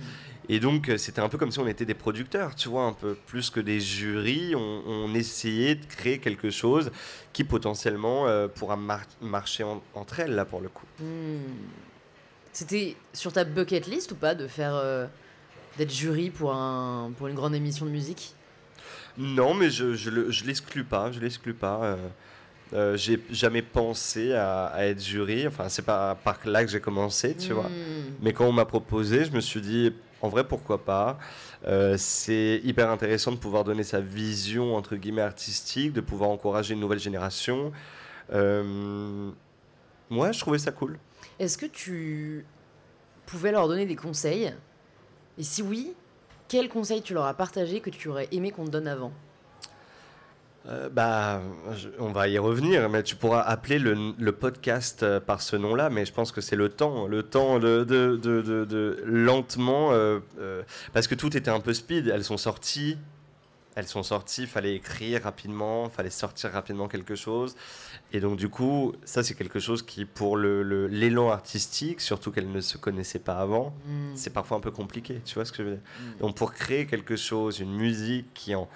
Et donc, c'était un peu comme si on était des producteurs, tu vois, un peu plus que des jurys. On essayait de créer quelque chose qui potentiellement pourra marcher entre elles, là, pour le coup. C'était sur ta bucket list ou pas de faire d'être jury pour une grande émission de musique? Non, mais je l'exclus pas, j'ai jamais pensé à être jury. Enfin, c'est pas par là que j'ai commencé, tu vois. Mais quand on m'a proposé, je me suis dit, en vrai, pourquoi pas. C'est hyper intéressant de pouvoir donner sa vision, entre guillemets, artistique, de pouvoir encourager une nouvelle génération. Moi, je trouvais ça cool. Est-ce que tu pouvais leur donner des conseils? Et si oui, quels conseils tu leur as partagé que tu aurais aimé qu'on te donne avant? On va y revenir, mais tu pourras appeler le podcast par ce nom-là, mais je pense que c'est le temps de lentement, parce que tout était un peu speed. Elles sont sorties, fallait écrire rapidement, fallait sortir rapidement quelque chose, et donc du coup, ça c'est quelque chose qui, pour l'élan artistique, surtout qu'elles ne se connaissaient pas avant, c'est parfois un peu compliqué. Tu vois ce que je veux dire? Donc pour créer quelque chose, une musique qui en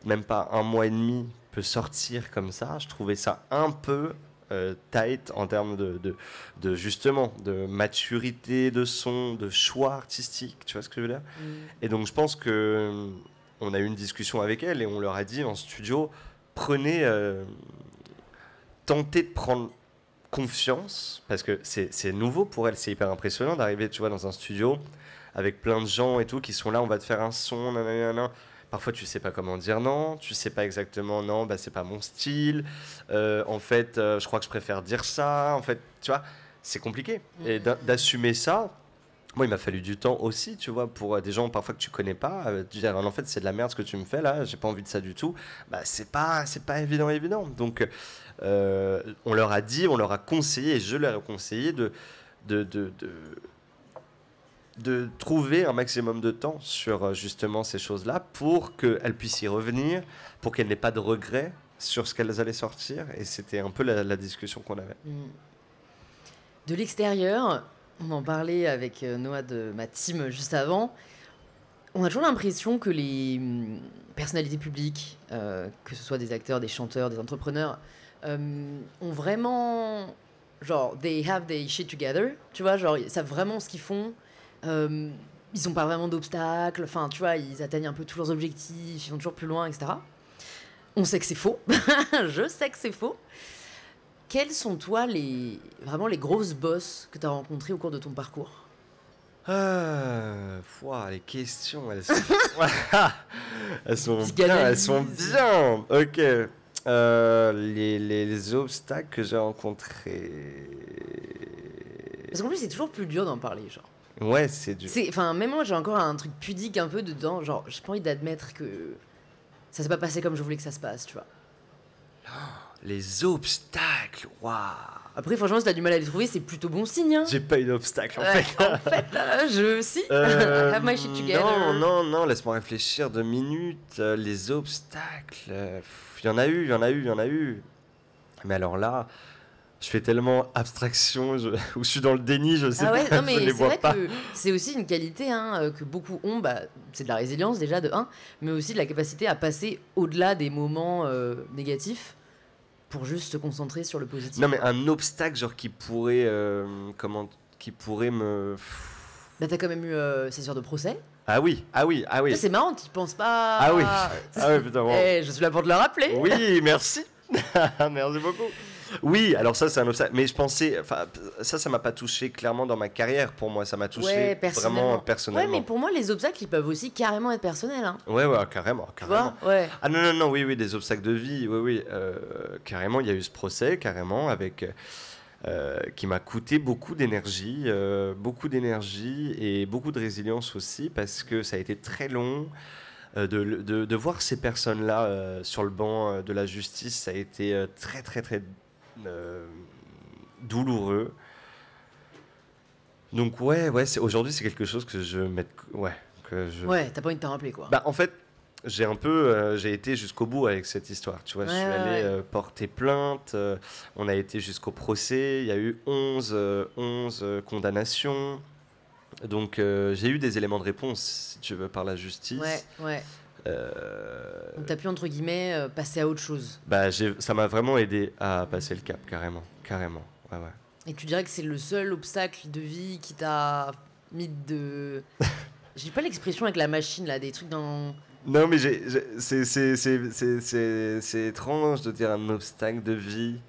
même pas un mois et demi peut sortir comme ça, je trouvais ça un peu tight en termes de justement de maturité de son, de choix artistique, tu vois ce que je veux dire? Et donc je pense que on a eu une discussion avec elle et on leur a dit en studio, tentez de prendre confiance, parce que c'est nouveau pour elle, c'est hyper impressionnant d'arriver, tu vois, dans un studio avec plein de gens et tout qui sont là, on va te faire un son, nanana. Parfois, tu sais pas comment dire non, tu sais pas exactement non, bah, c'est pas mon style. En fait, je crois que je préfère dire ça. En fait, tu vois, c'est compliqué. Et d'assumer ça, moi, il m'a fallu du temps aussi, tu vois, pour des gens parfois que tu connais pas, dire en fait, c'est de la merde ce que tu me fais là, j'ai pas envie de ça du tout. Bah, c'est pas évident. Donc, on leur a dit, on leur a conseillé, et je leur ai conseillé de, de, de, de trouver un maximum de temps sur justement ces choses-là pour qu'elles puissent y revenir, pour qu'elles n'aient pas de regrets sur ce qu'elles allaient sortir. Et c'était un peu la discussion qu'on avait. De l'extérieur, on en parlait avec Noah de ma team juste avant, on a toujours l'impression que les personnalités publiques, que ce soit des acteurs, des chanteurs, des entrepreneurs, ont vraiment, genre, they have their shit together, tu vois, genre, ils savent vraiment ce qu'ils font. Ils n'ont pas vraiment d'obstacles, enfin, tu vois, ils atteignent un peu tous leurs objectifs, ils vont toujours plus loin, etc. On sait que c'est faux. Je sais que c'est faux. Quelles sont, toi, vraiment les grosses bosses que tu as rencontrées au cours de ton parcours? Les questions, elles sont bien, Psychanalyse. elles sont bien. Ok. Les obstacles que j'ai rencontrés. Parce qu'en plus, c'est toujours plus dur d'en parler, genre. Ouais, c'est dur. Enfin, même moi, j'ai encore un truc pudique un peu dedans, genre, j'ai pas envie d'admettre que ça s'est pas passé comme je voulais que ça se passe, tu vois. Les obstacles, waouh. Après, franchement, si t'as du mal à les trouver, c'est plutôt bon signe, hein. J'ai pas eu d'obstacle en Ouais, fait. en fait, si. I have my shit together. Non, laisse-moi réfléchir 2 minutes. Les obstacles, il y en a eu. Mais alors là, je fais tellement abstraction, ou je suis dans le déni, je sais Ah ouais, pas, non, mais je les c'est vois vrai pas. que c'est aussi une qualité que beaucoup ont, bah, c'est de la résilience déjà, de un, mais aussi de la capacité à passer au-delà des moments négatifs pour juste se concentrer sur le positif. Non, mais un obstacle, genre qui pourrait, qui pourrait me. Là, t'as quand même eu ces heures de procès. Ah oui. Ça, c'est marrant, t'y penses pas. Ah oui, putain, bon. Je suis là pour te le rappeler. Oui, merci. Merci beaucoup. Oui, alors ça, c'est un obstacle. Mais je pensais, enfin, ça m'a pas touché clairement dans ma carrière. Pour moi, ça m'a touché vraiment personnellement. Ouais, mais pour moi, les obstacles, ils peuvent aussi carrément être personnels. Hein. Ouais, carrément. Tu vois, ouais. Ah non, oui, des obstacles de vie, oui. Carrément, il y a eu ce procès, carrément, avec qui m'a coûté beaucoup d'énergie et beaucoup de résilience aussi, parce que ça a été très long. De voir ces personnes-là sur le banc de la justice, ça a été très douloureux. Donc aujourd'hui c'est quelque chose que je mets, Ouais, t'as pas envie de t'en rappeler quoi. Bah en fait j'ai été jusqu'au bout avec cette histoire, tu vois. Je suis allé porter plainte, on a été jusqu'au procès, il y a eu 11 condamnations. Donc j'ai eu des éléments de réponse, si tu veux, par la justice. Ouais. Donc t'as pu, entre guillemets, passer à autre chose. Bah, ça m'a vraiment aidé à passer le cap, carrément. Ouais. Et tu dirais que c'est le seul obstacle de vie qui t'a mis de... J'ai pas l'expression avec la machine, là, des trucs dans... Non, mais c'est étrange de dire un obstacle de vie.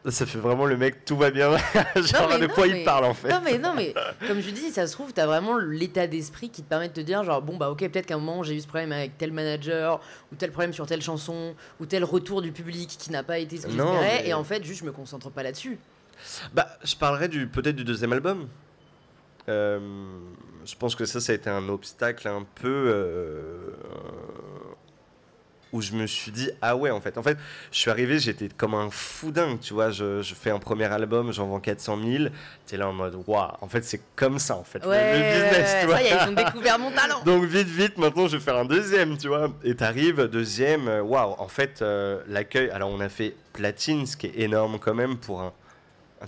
Ça fait vraiment le mec, tout va bien. Genre, de quoi il parle en fait. Non, mais comme je dis, ça se trouve, t'as vraiment l'état d'esprit qui te permet de te dire, genre, bon, bah, ok, peut-être qu'à un moment, j'ai eu ce problème avec tel manager, ou tel problème sur telle chanson, ou tel retour du public qui n'a pas été ce que j'espérais, et en fait, juste, je me concentre pas là-dessus. Bah, je parlerais peut-être du deuxième album. Je pense que ça a été un obstacle un peu où je me suis dit ah ouais, en fait je suis arrivé, j'étais comme un fou dingue, tu vois. Je fais un premier album, j'en vends 400 000, t'es là en mode waouh, en fait c'est comme ça en fait, le business, tu vois. Ça y est, ils ont découvert mon talent. Donc vite maintenant je vais faire un deuxième, tu vois. Et t'arrives, deuxième, waouh, en fait l'accueil, alors on a fait platine, ce qui est énorme quand même pour un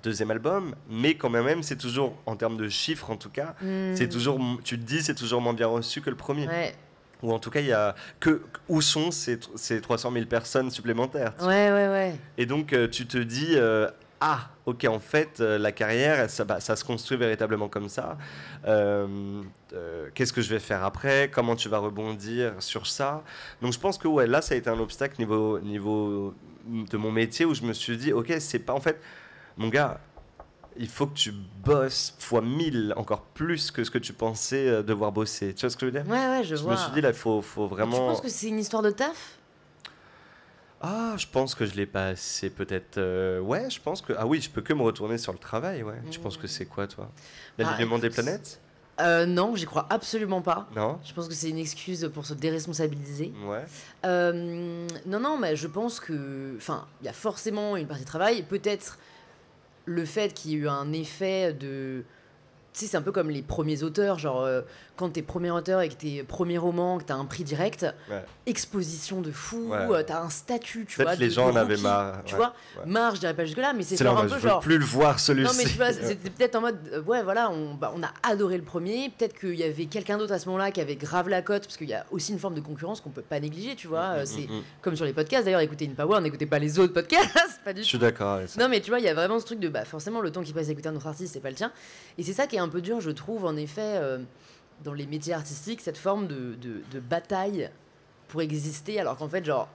deuxième album, mais quand même c'est toujours, en termes de chiffres en tout cas, c'est toujours, tu te dis, c'est toujours moins bien reçu que le premier. Ouais. Ou en tout cas, il y a où sont ces 300 000 personnes supplémentaires. Ouais. Et donc, tu te dis, ok, en fait, la carrière, ça se construit véritablement comme ça. Qu'est-ce que je vais faire après? Comment tu vas rebondir sur ça? Donc, je pense que là, ça a été un obstacle niveau de mon métier où je me suis dit, ok, c'est pas en fait, mon gars, il faut que tu bosses fois 1000, encore plus que ce que tu pensais devoir bosser. Tu vois ce que je veux dire? Ouais, je Je vois. me suis dit, là, il faut Tu vraiment... penses que c'est une histoire de taf? Ah, je pense que je l'ai pas assez, peut-être. Ouais, je pense que... Ah oui, je peux que me retourner sur le travail, ouais. Tu penses que c'est quoi, toi? L'alignement des Écoute, planètes? non, j'y crois absolument pas. Non? Je pense que c'est une excuse pour se déresponsabiliser. Ouais. Non, mais je pense que... Enfin, il y a forcément une partie de travail. Peut-être le fait qu'il y ait eu un effet de... Tu sais, c'est un peu comme les premiers auteurs, genre quand t'es premier auteur et que t'es premier roman, que t'as un prix direct, Ouais. exposition de fou, Ouais. t'as un statut, tu Peut-être vois. les gens en avaient rookie, marre. Tu Ouais. vois, Ouais. marre, je dirais pas jusque-là, mais c'est C'est là, genre un moi, peu je veux genre. plus le voir, celui-ci. Non, mais tu vois, c'était peut-être en mode, ouais, voilà, on a adoré le premier. Peut-être qu'il y avait quelqu'un d'autre à ce moment-là qui avait grave la cote, parce qu'il y a aussi une forme de concurrence qu'on peut pas négliger, tu vois. C'est comme sur les podcasts, d'ailleurs, écoutez une Power, n'écoutez pas les autres podcasts, pas du Je tout. suis d'accord avec ça. Non, mais tu vois, il y a vraiment ce truc de, bah, forcément, le temps qu'il passe à écouter un autre artiste, c'est pas le tien. Et c'est ça qui est un peu dur, je trouve, en effet, dans les métiers artistiques, cette forme de bataille pour exister, alors qu'en fait, genre,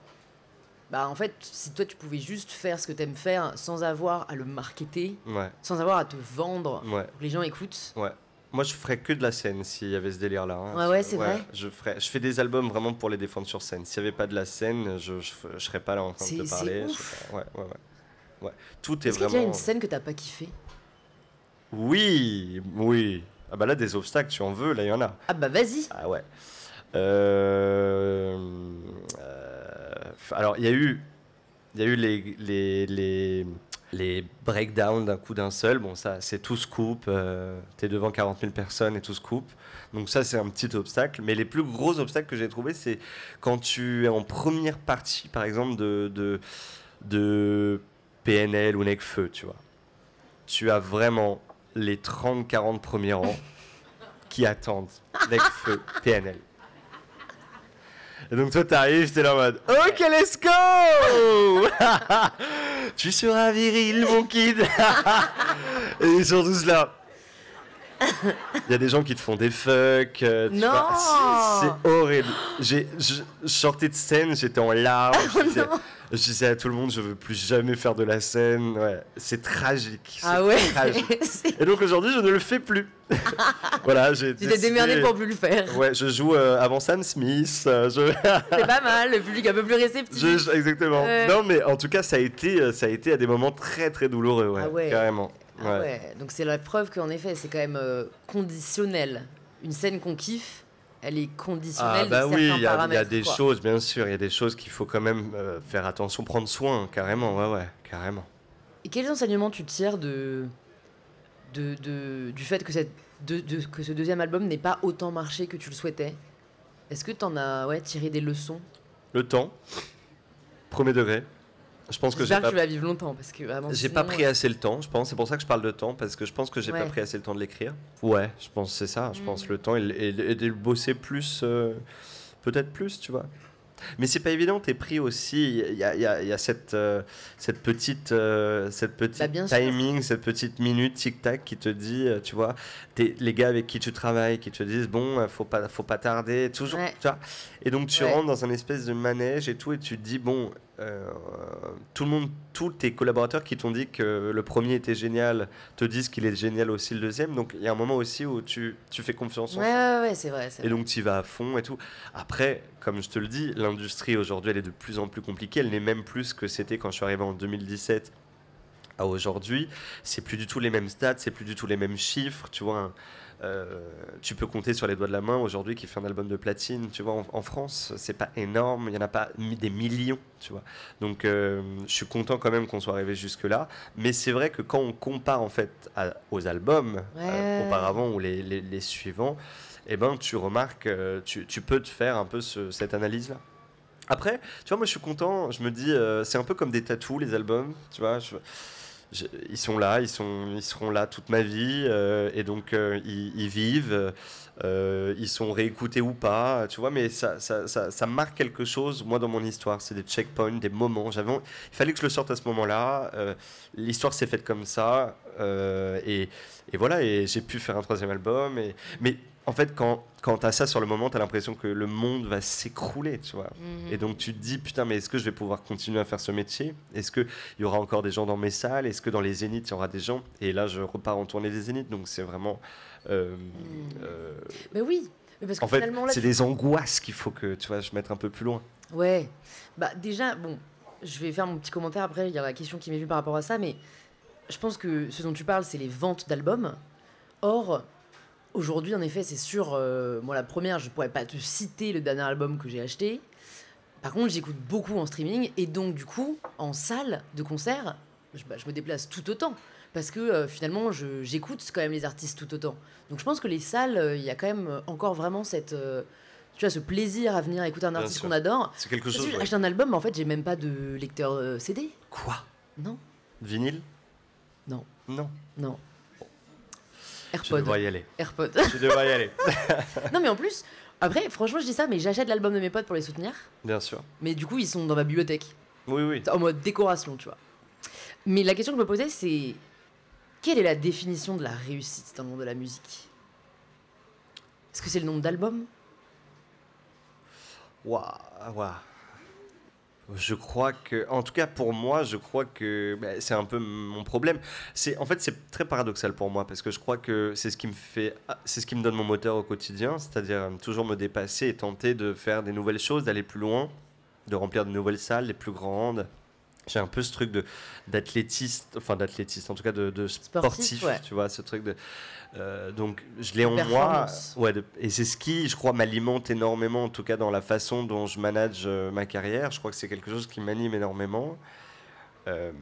bah, en fait, si toi, tu pouvais juste faire ce que t'aimes faire sans avoir à le marketer, Ouais. sans avoir à te vendre, Ouais. pour que les gens écoutent. Ouais. Moi, je ferais que de la scène s'il y avait ce délire-là. Hein. Ouais, c'est vrai. Je fais des albums vraiment pour les défendre sur scène. S'il n'y avait pas de la scène, je serais pas là en train de te C'est parler. ouf. Ouais. Tout est Est-ce qu'il y a vraiment. une scène que t'as pas kiffé? Oui. Ah bah là, des obstacles, tu en veux, là, il y en a. Ah bah vas-y. Ah ouais. Alors, il y a eu les breakdowns d'un coup d'un seul. Bon, ça, c'est tout scoop. T'es devant 40 000 personnes et tout scoop. Donc ça, c'est un petit obstacle. Mais les plus gros obstacles que j'ai trouvés, c'est quand tu es en première partie, par exemple, de PNL ou Necfeu, tu vois. Tu as vraiment les 30-40 premiers rangs qui attendent Necfeu, PNL. Et donc toi t'arrives, t'es là en mode OK, let's go. Tu seras viril, mon kid. Et ils sont tous là. Il y a des gens qui te font des fuck. Tu Non. vois, c'est horrible. Je sortais de scène, j'étais en larmes. Je disais à tout le monde, je veux plus jamais faire de la scène. Ouais, c'est tragique. Ah ouais. Tragique. Et donc aujourd'hui, je ne le fais plus. Voilà, j'ai Tu t'es démerdé pour plus le faire. Ouais, je joue avant Sam Smith. C'est pas mal, le public un peu plus réceptif. Exactement. Ouais. Non, mais en tout cas, ça a été à des moments très très douloureux, ouais, Ah ouais. carrément. Ah ouais. Donc c'est la preuve qu'en effet, c'est quand même conditionnel. Une scène qu'on kiffe, elle est conditionnelle Ah bah de oui, certains il y a paramètres. des quoi. choses, bien sûr, il y a des choses qu'il faut quand même faire attention, prendre soin, carrément, ouais, carrément. Et quels enseignements tu tires du fait que, que ce deuxième album n'ait pas autant marché que tu le souhaitais? Est-ce que t'en as tiré des leçons? Le temps, premier degré. Je pense que J'espère que tu vas vivre longtemps, parce que vraiment, j'ai sinon, pas pris assez le temps, je pense. C'est pour ça que je parle de temps, parce que je pense que j'ai pas pris assez le temps de l'écrire. Ouais, je pense que c'est ça. Je pense le temps et de le bosser plus, peut-être plus, tu vois. Mais c'est pas évident, t'es pris aussi. Il y a cette petite bien sûr. timing, cette petite minute tic-tac qui te dit, tu vois, les gars avec qui tu travailles, qui te disent, bon, faut pas tarder, toujours, Ouais. tu vois. Et donc tu Ouais. rentres dans un espèce de manège et tout, et tu te dis, bon, tous tes collaborateurs qui t'ont dit que le premier était génial te disent qu'il est génial aussi le deuxième. Donc il y a un moment aussi où tu fais confiance en ça. Ouais, c'est vrai. Et donc tu y vas à fond et tout. Après, comme je te le dis, l'industrie aujourd'hui, elle est de plus en plus compliquée. Elle n'est même plus ce que c'était quand je suis arrivé en 2017 à aujourd'hui. C'est plus du tout les mêmes stats, c'est plus du tout les mêmes chiffres. Tu vois, tu peux compter sur les doigts de la main aujourd'hui qui fait un album de platine. Tu vois, en France, c'est pas énorme. Il y en a pas des millions. Tu vois. Donc, je suis content quand même qu'on soit arrivé jusque là. Mais c'est vrai que quand on compare en fait aux albums auparavant ou les suivants, eh ben, tu remarques, tu peux te faire un peu cette analyse-là. Après, tu vois, moi je suis content, je me dis, c'est un peu comme des tatous, les albums, tu vois, ils sont là, ils seront là toute ma vie, et donc ils vivent, ils sont réécoutés ou pas, tu vois, mais ça marque quelque chose, moi, dans mon histoire, c'est des checkpoints, des moments, il fallait que je le sorte à ce moment-là, l'histoire s'est faite comme ça, Et voilà, et j'ai pu faire un troisième album. Mais en fait, quand tu as ça sur le moment, tu as l'impression que le monde va s'écrouler, tu vois. Et donc tu te dis, putain, mais est-ce que je vais pouvoir continuer à faire ce métier? Est-ce qu'il y aura encore des gens dans mes salles? Est-ce que dans les zéniths, il y aura des gens? Et là, je repars en tournée des zéniths, donc c'est vraiment... Mais oui, mais parce que en fait, finalement là, c'est des angoisses qu'il faut que, tu vois, je mette un peu plus loin. ouais, bah déjà, bon, je vais faire mon petit commentaire après, il y a la question qui m'est venue par rapport à ça, mais je pense que ce dont tu parles, c'est les ventes d'albums. Or, aujourd'hui, en effet, c'est sûr, moi la première, je pourrais pas te citer le dernier album que j'ai acheté. Par contre, j'écoute beaucoup en streaming, et donc du coup, en salle de concert, je me déplace tout autant. Parce que finalement, j'écoute quand même les artistes tout autant. Donc je pense que les salles, il y a quand même encore vraiment cette... tu vois, ce plaisir à venir écouter un Bien artiste sûr. qu'on adore. C'est quelque Parce chose... que j'ai ouais. acheté un album, mais en fait, j'ai même pas de lecteur CD. Quoi? Non, Vinyle? non, Non. non. Tu AirPod. devrais y aller. AirPod. Tu devrais y aller. Non, mais en plus, après, franchement, je dis ça, mais j'achète l'album de mes potes pour les soutenir. Bien sûr. Mais du coup, ils sont dans ma bibliothèque. Oui, oui. En mode décoration, tu vois. Mais la question que je me posais, c'est... Quelle est la définition de la réussite dans le monde de la musique? Est-ce que c'est le nombre d'albums? Waouh, waouh. Je crois que, en tout cas pour moi, je crois que c'est un peu mon problème. En fait, c'est très paradoxal pour moi parce que je crois que c'est ce qui me fait, c'est ce qui me donne mon moteur au quotidien, c'est-à-dire toujours me dépasser et tenter de faire des nouvelles choses, d'aller plus loin, de remplir de nouvelles salles, les plus grandes. J'ai un peu ce truc d'athlétiste, en tout cas de sportif, ouais. tu vois, ce truc de... donc je l'ai en moi, Performance. ouais, et c'est ce qui, je crois, m'alimente énormément, en tout cas dans la façon dont je manage ma carrière. Je crois que c'est quelque chose qui m'anime énormément. Euh,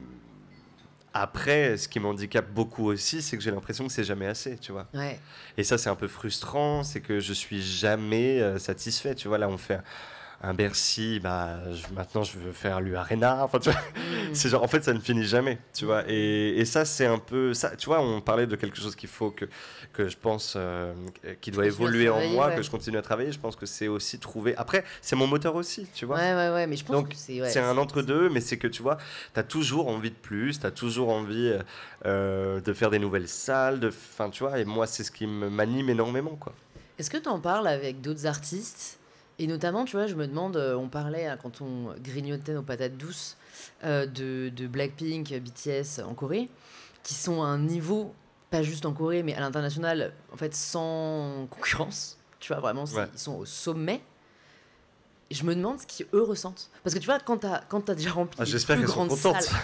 Après, ce qui m'handicape beaucoup aussi, c'est que j'ai l'impression que c'est jamais assez, tu vois. Ouais. Et ça, c'est un peu frustrant, c'est que je suis jamais satisfait, tu vois. Là, on fait un Bercy, maintenant je veux faire l'U-Arena. Enfin, tu vois, c'est genre, en fait, ça ne finit jamais, tu vois. Et ça, c'est un peu ça. Tu vois, on parlait de quelque chose qu'il faut que je pense qui doit Continue à évoluer en travailler, moi, ouais. que je continue à travailler. Je pense que c'est aussi trouver. Après, c'est mon moteur aussi, tu vois. Ouais, mais je pense Donc, que c'est... Ouais, c'est un entre-deux, mais c'est que tu vois, tu as toujours envie de plus, tu as toujours envie de faire des nouvelles salles, enfin, tu vois, et moi, c'est ce qui m'anime énormément, quoi. Est-ce que tu en parles avec d'autres artistes? Et notamment, tu vois, je me demande, on parlait, hein, quand on grignotait nos patates douces, de Blackpink, BTS en Corée, qui sont à un niveau, pas juste en Corée, mais à l'international, en fait, sans concurrence. Tu vois, vraiment, Ouais. ils sont au sommet. Et je me demande ce qu'eux ressentent. Parce que tu vois, quand t'as déjà rempli les J'espère plus qu'elles sont grandes contentes. salles...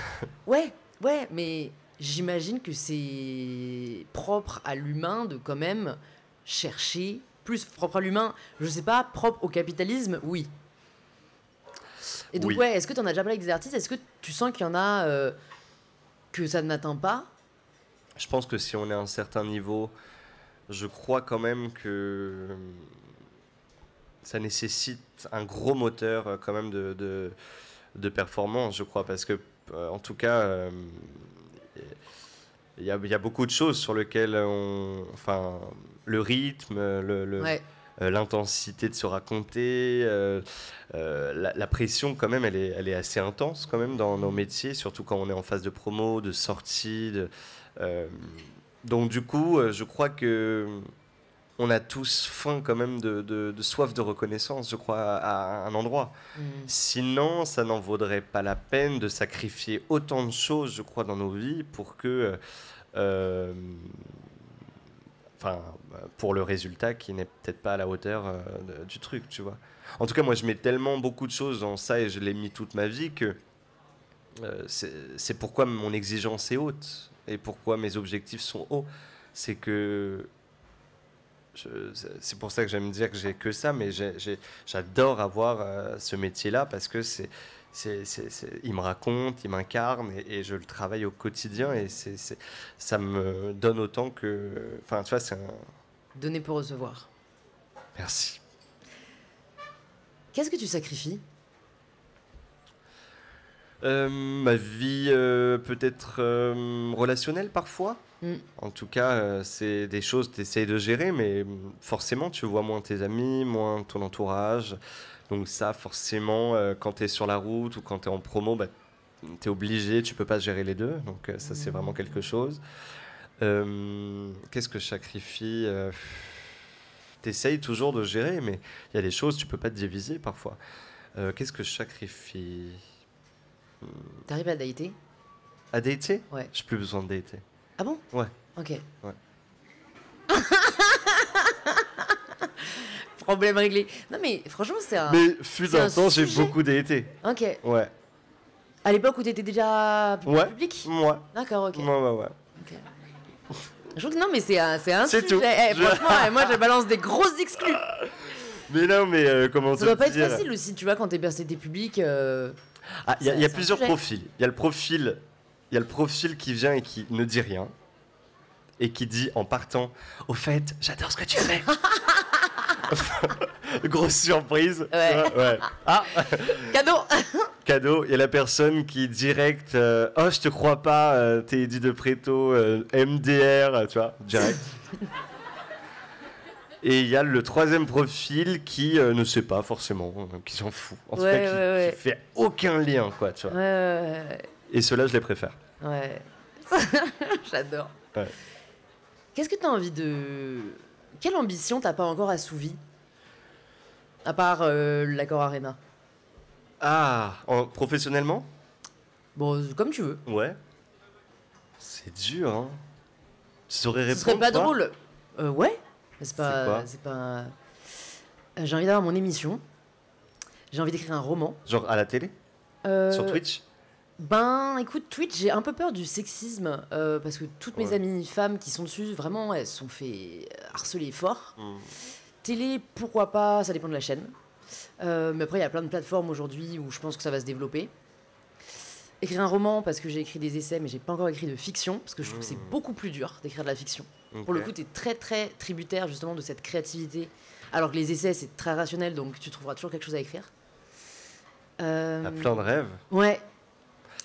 Ouais, mais j'imagine que c'est propre à l'humain de quand même chercher... Plus propre à l'humain, je sais pas, propre au capitalisme, oui. Et donc, Oui. ouais, est-ce que tu en as déjà parlé avec des artistes? Est-ce que tu sens qu'il y en a que ça n'atteint pas? Je pense que si on est à un certain niveau, je crois quand même que ça nécessite un gros moteur quand même de performance, je crois, parce que en tout cas, il y a beaucoup de choses sur lesquelles enfin, le rythme, Ouais. l'intensité de se raconter, la pression quand même, elle est assez intense quand même dans nos métiers, surtout quand on est en phase de promo, de sortie. Euh, donc du coup, je crois que on a tous faim quand même de soif de reconnaissance, je crois, à un endroit. Sinon, ça n'en vaudrait pas la peine de sacrifier autant de choses, je crois, dans nos vies pour que... euh, enfin, pour le résultat qui n'est peut-être pas à la hauteur du truc, tu vois. En tout cas, moi, je mets tellement beaucoup de choses dans ça et je l'ai mis toute ma vie que c'est pourquoi mon exigence est haute et pourquoi mes objectifs sont hauts. C'est que c'est pour ça que j'aime dire que j'ai que ça, mais j'adore avoir ce métier-là parce que il me raconte, il m'incarne et je le travaille au quotidien et ça me donne autant que... Enfin, tu vois, c'est un... Donner pour recevoir. Merci. Qu'est-ce que tu sacrifies? Ma vie peut-être relationnelle parfois. En tout cas, c'est des choses que tu essayes de gérer, mais forcément, tu vois moins tes amis, moins ton entourage. Donc ça, forcément, quand tu es sur la route ou quand tu es en promo, t'es obligé, tu peux pas gérer les deux, donc ça c'est vraiment quelque chose. Qu'est-ce que je sacrifie T'essayes toujours de gérer, mais il y a des choses, tu peux pas te diviser parfois. Qu'est-ce que je sacrifie T'arrives à dater? À dater? Ouais. J'ai plus besoin de dater. Ah bon? Ouais. Ok. Ouais. Problème réglé. Non mais franchement c'est un... Mais fut c'est un un temps, j'ai sujet. beaucoup daté. Ok. Ouais. À l'époque où t'étais déjà Ouais. public? Moi. D'accord, ok. Ouais. Ok. Je trouve que non mais c'est un C'est sujet. tout. Franchement, moi je balance des grosses exclus. Mais non, mais comment Ça te doit pas être dire facile aussi, tu vois, quand t'es personnalité publique. Ah, il y a c'est un plusieurs sujet. profils. Il y a le profil qui vient et qui ne dit rien. Et qui dit en partant, au fait, j'adore ce que tu fais. Grosse surprise. Ouais. Tu vois, ouais. Ah, Cadeau. cadeau. Il y a la personne qui direct, oh, je te crois pas, t'es Eddie de Préto, MDR, tu vois, direct. Et il y a le troisième profil qui ne sait pas forcément, qui s'en fout. En tout cas, qui fait aucun lien, quoi, tu vois. Ouais. Et ceux-là, je les préfère. Ouais. J'adore. Ouais. Qu'est-ce que t'as envie de... Quelle ambition t'as pas encore assouvie? À part l'accord Arena. Ah, professionnellement? Bon, comme tu veux. Ouais. C'est dur, hein. Tu saurais Ce répondre, serait pas toi drôle. Ouais. Mais C'est quoi c'est pas... J'ai envie d'avoir mon émission. J'ai envie d'écrire un roman. Genre à la télé? Sur Twitch? Ben, écoute, Twitch, j'ai un peu peur du sexisme parce que toutes mes Ouais. amies femmes qui sont dessus, vraiment, elles se sont fait harceler fort. Hmm. Télé, pourquoi pas, ça dépend de la chaîne. Mais après, il y a plein de plateformes aujourd'hui où je pense que ça va se développer. Écrire un roman parce que j'ai écrit des essais, mais j'ai pas encore écrit de fiction parce que je trouve que c'est beaucoup plus dur d'écrire de la fiction. Ok. Pour le coup, tu es très très tributaire justement de cette créativité. Alors que les essais, c'est très rationnel, donc tu trouveras toujours quelque chose à écrire. T'as plein de rêves. Ouais.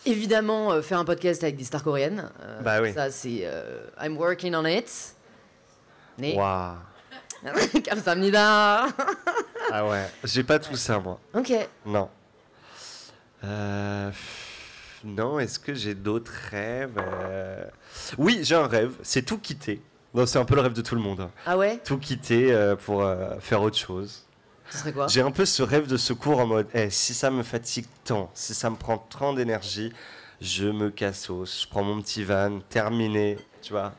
Évidemment, faire un podcast avec des stars coréennes. Bah oui. Ça, c'est... I'm working on it. Mais... Waouh. 감사합니다. Ah ouais. J'ai pas tout ça, moi. Ok. Non. Non, est-ce que j'ai d'autres rêves Oui, j'ai un rêve. C'est tout quitter. Non, c'est un peu le rêve de tout le monde, hein. Ah ouais? Tout quitter pour faire autre chose. Ce serait quoi? J'ai un peu ce rêve de secours en mode, si ça me fatigue tant, si ça me prend tant d'énergie, je me cassos, je prends mon petit van, terminé, tu vois.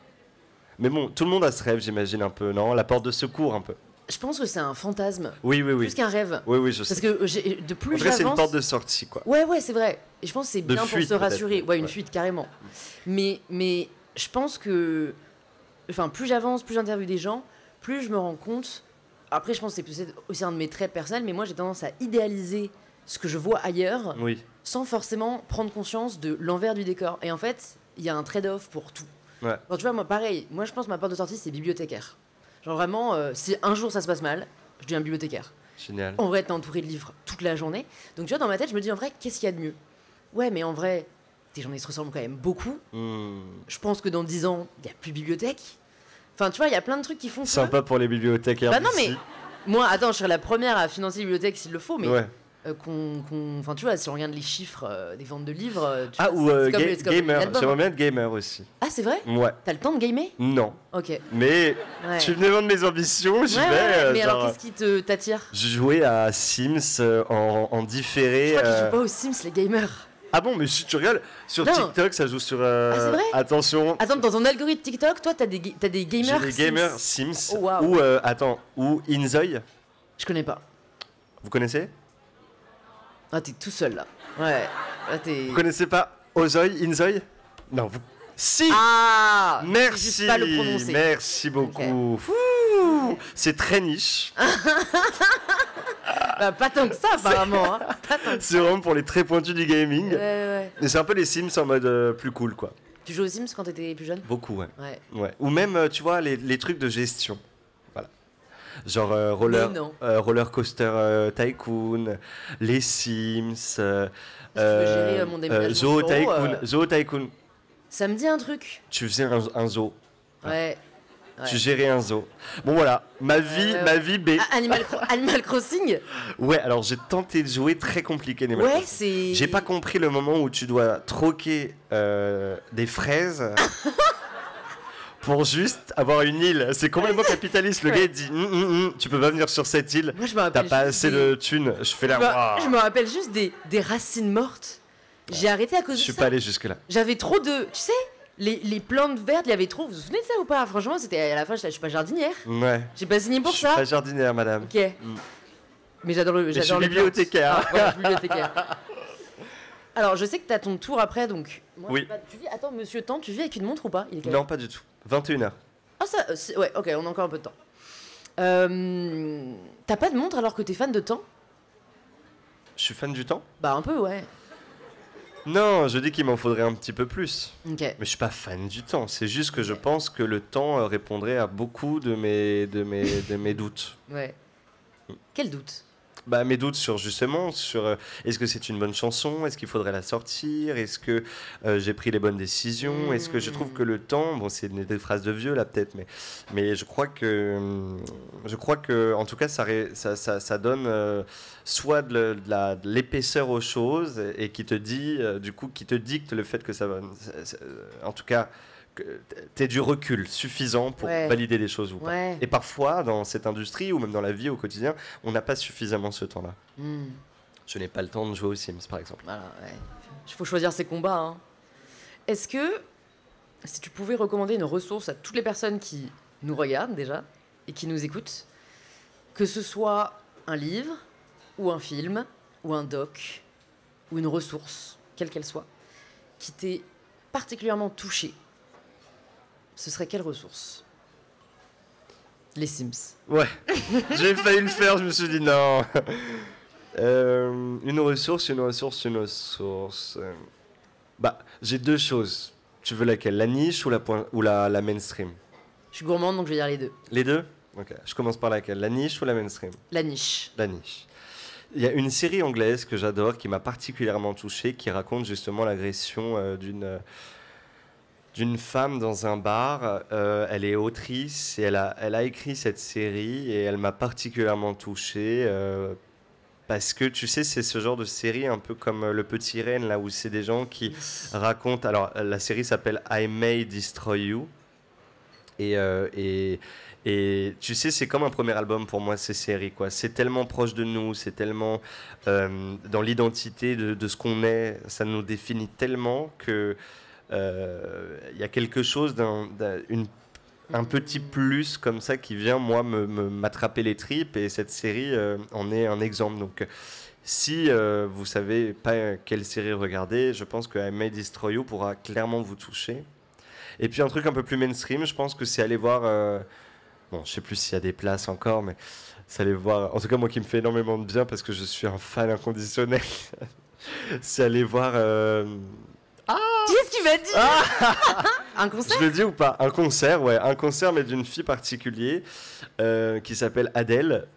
Mais bon, tout le monde a ce rêve, j'imagine un peu, non? La porte de secours un peu. Je pense que c'est un fantasme. Oui, oui, oui. Plus qu'un rêve. Oui, oui, je Parce sais. que de En plus tout cas, c'est une j'avance... porte de sortie, quoi. Ouais, c'est vrai. Et je pense que c'est De bien pour fuite, se rassurer. peut-être. Ouais, une Ouais. fuite, carrément. Mais je pense que... Enfin, plus j'avance, plus j'interviewe des gens, plus je me rends compte... Après, je pense que c'est peut-être aussi un de mes traits personnels, mais moi, j'ai tendance à idéaliser ce que je vois ailleurs Oui. sans forcément prendre conscience de l'envers du décor. Et en fait, il y a un trade-off pour tout. Ouais. Alors, tu vois, moi, pareil. Moi, je pense que ma porte de sortie, c'est bibliothécaire. Genre vraiment, si un jour ça se passe mal, je deviens bibliothécaire. Génial. En vrai, t'es entouré de livres toute la journée. Donc, tu vois, dans ma tête, je me dis, en vrai, qu'est-ce qu'il y a de mieux? Ouais, mais en vrai, tes journées se ressemblent quand même beaucoup. Hmm. Je pense que dans 10 ans, il n'y a plus de bibliothèque. Enfin, tu vois, il y a plein de trucs qui font que... Sympa pour les bibliothécaires. Bah non, d'ici. mais moi, attends, je serais la première à financer les bibliothèques s'il le faut, mais Ouais. enfin, tu vois, si on regarde les chiffres des ventes de livres... tu Ah, vois, ou c'est comme les gamer. albums. J'aimerais bien être gamer aussi. Ah, c'est vrai? Ouais. T'as le temps de gamer? Non. Ok. Mais Ouais. tu me demandes mes ambitions, j'y Ouais, vais. ouais, mais genre, alors, qu'est-ce qui t'attire? je jouais à Sims en différé. Je crois qu'ils jouent pas aux Sims, les gamers. Ah bon, mais si tu regardes sur Non. TikTok, ça joue sur. c'est vrai Attention. Attends, dans ton algorithme TikTok, toi, t'as des J'ai gamers des Sims. gamers Sims. Oh, waouh. Ou ou Inzoi. Je connais pas. Vous connaissez? Ah, t'es tout seul, là. Ouais. Là, t'es... Vous connaissez pas Ozoi, Inzoi? Non, vous. Si. Ah! Merci. Juste pas le prononcer. Merci beaucoup. Fouh, c'est très niche. Bah, pas tant que ça, apparemment. Hein. Pas tant que ça. C'est vraiment pour les très pointus du gaming. Ouais. Et c'est un peu les Sims en mode plus cool, quoi. Tu joues aux Sims quand t'étais plus jeune? Beaucoup, ouais. Ouais. Ouais. Ou même, tu vois, les trucs de gestion. Voilà. Genre Mais non. Roller Coaster Tycoon, les Sims, veux gérer mon déménagement Zoo de Tycoon. bureau, Zoo Tycoon. Ça me dit un truc. Tu faisais un zoo. Ouais. Ouais. Tu gérais un zoo. Bon voilà, ma vie B. Animal Crossing. Ouais, alors j'ai tenté de jouer, très compliqué Animal Ouais, Crossing. c'est. J'ai pas compris le moment où tu dois troquer des fraises pour juste avoir une île. C'est complètement capitaliste. Le gars il dit tu peux pas venir sur cette île. Moi, je me T'as rappelle. pas juste assez de thunes. Je fais là. Je me rappelle juste des racines mortes. J'ai arrêté à cause Je de suis ça. pas allé jusque là. J'avais trop de. Tu sais, les plantes vertes, il y avait trop. Vous vous souvenez de ça ou pas? Franchement, c'était à la fin, je suis pas jardinière. Ouais. J'ai pas signé pour Je ça. suis pas jardinière, madame. Ok. Mais j'adore le. Je suis les bibliothécaire. plantes. Ah, ouais, je suis bibliothécaire. Alors, je sais que t'as ton tour après, donc. Moi, Oui. tu vis. Attends, monsieur Temps, tu vis avec une montre ou pas? Il est quelle Non, pas du tout. 21h. Ah, ça. Ouais, ok, on a encore un peu de temps. T'as pas de montre alors que t'es fan de temps? Je suis fan du temps. Bah, un peu, ouais. Non, je dis qu'il m'en faudrait un petit peu plus. Ok. Mais je suis pas fan du temps. C'est juste que je pense que le temps répondrait à beaucoup de mes doutes. Ouais. Quel doute? Bah, mes doutes sur justement sur est-ce que c'est une bonne chanson, est-ce qu'il faudrait la sortir, est-ce que j'ai pris les bonnes décisions, est-ce que je trouve que le temps, bon c'est des phrases de vieux là peut-être, mais je crois que en tout cas ça donne soit de l'épaisseur aux choses et qui te dit du coup qui te dicte le fait que ça va en tout cas que t'aies du recul suffisant pour valider des choses ou pas. Ouais. Et parfois, dans cette industrie ou même dans la vie au quotidien, on n'a pas suffisamment ce temps-là. Je n'ai pas le temps de jouer aux Sims, par exemple. Voilà, ouais. Il faut choisir ses combats. Hein. Est-ce que, si tu pouvais recommander une ressource à toutes les personnes qui nous regardent déjà et qui nous écoutent, que ce soit un livre ou un film ou un doc ou une ressource, quelle qu'elle soit, qui t'ait particulièrement touché, ce serait quelle ressource? Les Sims. Ouais, j'ai failli le faire, je me suis dit non. Une ressource. Bah, j'ai deux choses. Tu veux laquelle? La niche ou la mainstream? Je suis gourmande, donc je vais dire les deux. Les deux? Ok, je commence par laquelle? La niche ou la mainstream? La niche. La niche. Il y a une série anglaise que j'adore, qui m'a particulièrement touché, qui raconte justement l'agression d'une femme dans un bar. Elle est autrice et elle a écrit cette série et elle m'a particulièrement touché parce que tu sais c'est ce genre de série un peu comme Le Petit Reine là où c'est des gens qui racontent. Alors la série s'appelle I May Destroy You et tu sais c'est comme un premier album pour moi ces séries quoi. C'est tellement proche de nous, c'est tellement dans l'identité de ce qu'on est, ça nous définit tellement que y a quelque chose un petit plus comme ça qui vient moi m'attraper les tripes et cette série en est un exemple. Donc si vous savez pas quelle série regarder, je pense que I May Destroy You pourra clairement vous toucher. Et puis un truc un peu plus mainstream, je pense que c'est aller voir bon je sais plus s'il y a des places encore, mais c'est aller voir, en tout cas moi qui me fait énormément de bien parce que je suis un fan inconditionnel. C'est aller voir Qu'est-ce qu'il m'a dit? Un concert? Je le dis ou pas? Un concert, ouais. Un concert, mais d'une fille particulière qui s'appelle Adèle,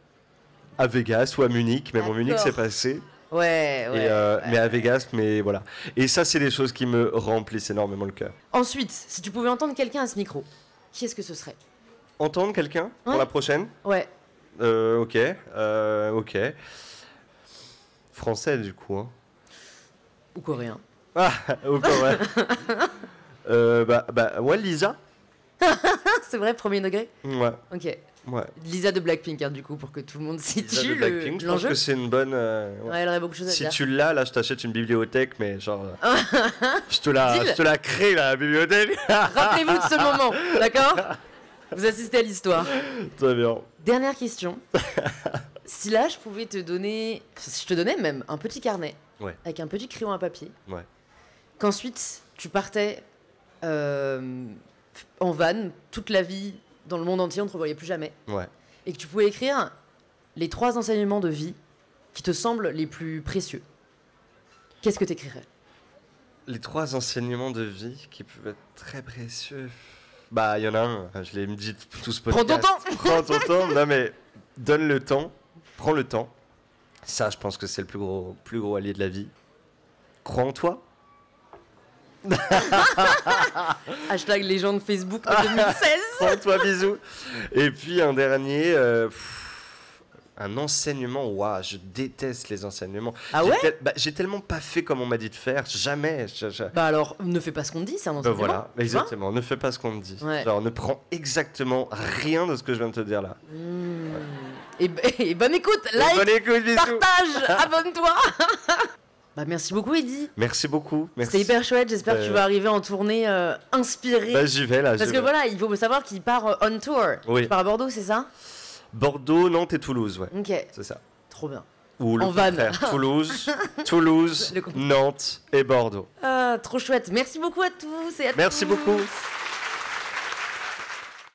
à Vegas ou à Munich. Mais mon Munich, c'est passé. Ouais. Mais à Vegas, mais voilà. Et ça, c'est des choses qui me remplissent énormément le cœur. Ensuite, si tu pouvais entendre quelqu'un à ce micro, qui est-ce que ce serait? Entendre quelqu'un pour Ouais. la prochaine? Ouais. Ok. Français, du coup. Hein. Ou coréen. Ah, ok, ouais. Ouais, Lisa. C'est vrai, premier degré? Ouais. Ok. Ouais. Lisa de Blackpink, hein, du coup, pour que tout le monde Lisa situe de Blackpink, je pense l'enjeu. que c'est une bonne. Ouais, elle aurait beaucoup de choses à Si dire. tu l'as, là, je t'achète une bibliothèque, mais genre. je te la crée, la bibliothèque. Rappelez-vous de ce moment, d'accord? Vous assistez à l'histoire. Très bien. Dernière question. Si là, je pouvais te donner. Si je te donnais même un petit carnet, Ouais. avec un petit crayon à papier, Ouais. qu'ensuite tu partais en van toute la vie dans le monde entier, on ne te revoyait plus jamais, Ouais. et que tu pouvais écrire les 3 enseignements de vie qui te semblent les plus précieux, qu'est-ce que tu écrirais? Les 3 enseignements de vie qui peuvent être très précieux. Bah, il y en a un, je l'ai dit tout ce podcast. Prends ton temps. Prends ton temps. Non, mais donne le temps. Prends le temps. Ça, je pense que c'est le plus gros allié de la vie. Crois en toi. Hashtag légende Facebook de 2016. Prends-toi, bisous. Et puis un dernier, un enseignement. Waouh, je déteste les enseignements. Ah ouais? J'ai tellement pas fait comme on m'a dit de faire. Jamais. Bah alors, ne fais pas ce qu'on te dit, c'est un enseignement. Voilà, tu vois. exactement. Ne fais pas ce qu'on te dit. Ouais. Genre, ne prends exactement rien de ce que je viens de te dire là. Et bonne écoute, like, Bonne écoute, bisous. partage, abonne-toi. Bah merci beaucoup Eddy. Merci beaucoup. Merci. C'était hyper chouette, j'espère que tu vas arriver en tournée inspiré. Bah, j'y vais là. Parce que voilà, il faut savoir qu'il part on tour. Oui. Tu pars à Bordeaux, c'est ça? Bordeaux, Nantes et Toulouse, ouais. Ok. C'est ça. Trop bien. Ou le En van. contraire. Toulouse, Le contraire. Nantes et Bordeaux. Trop chouette. Merci beaucoup à tous et à Merci tous. beaucoup.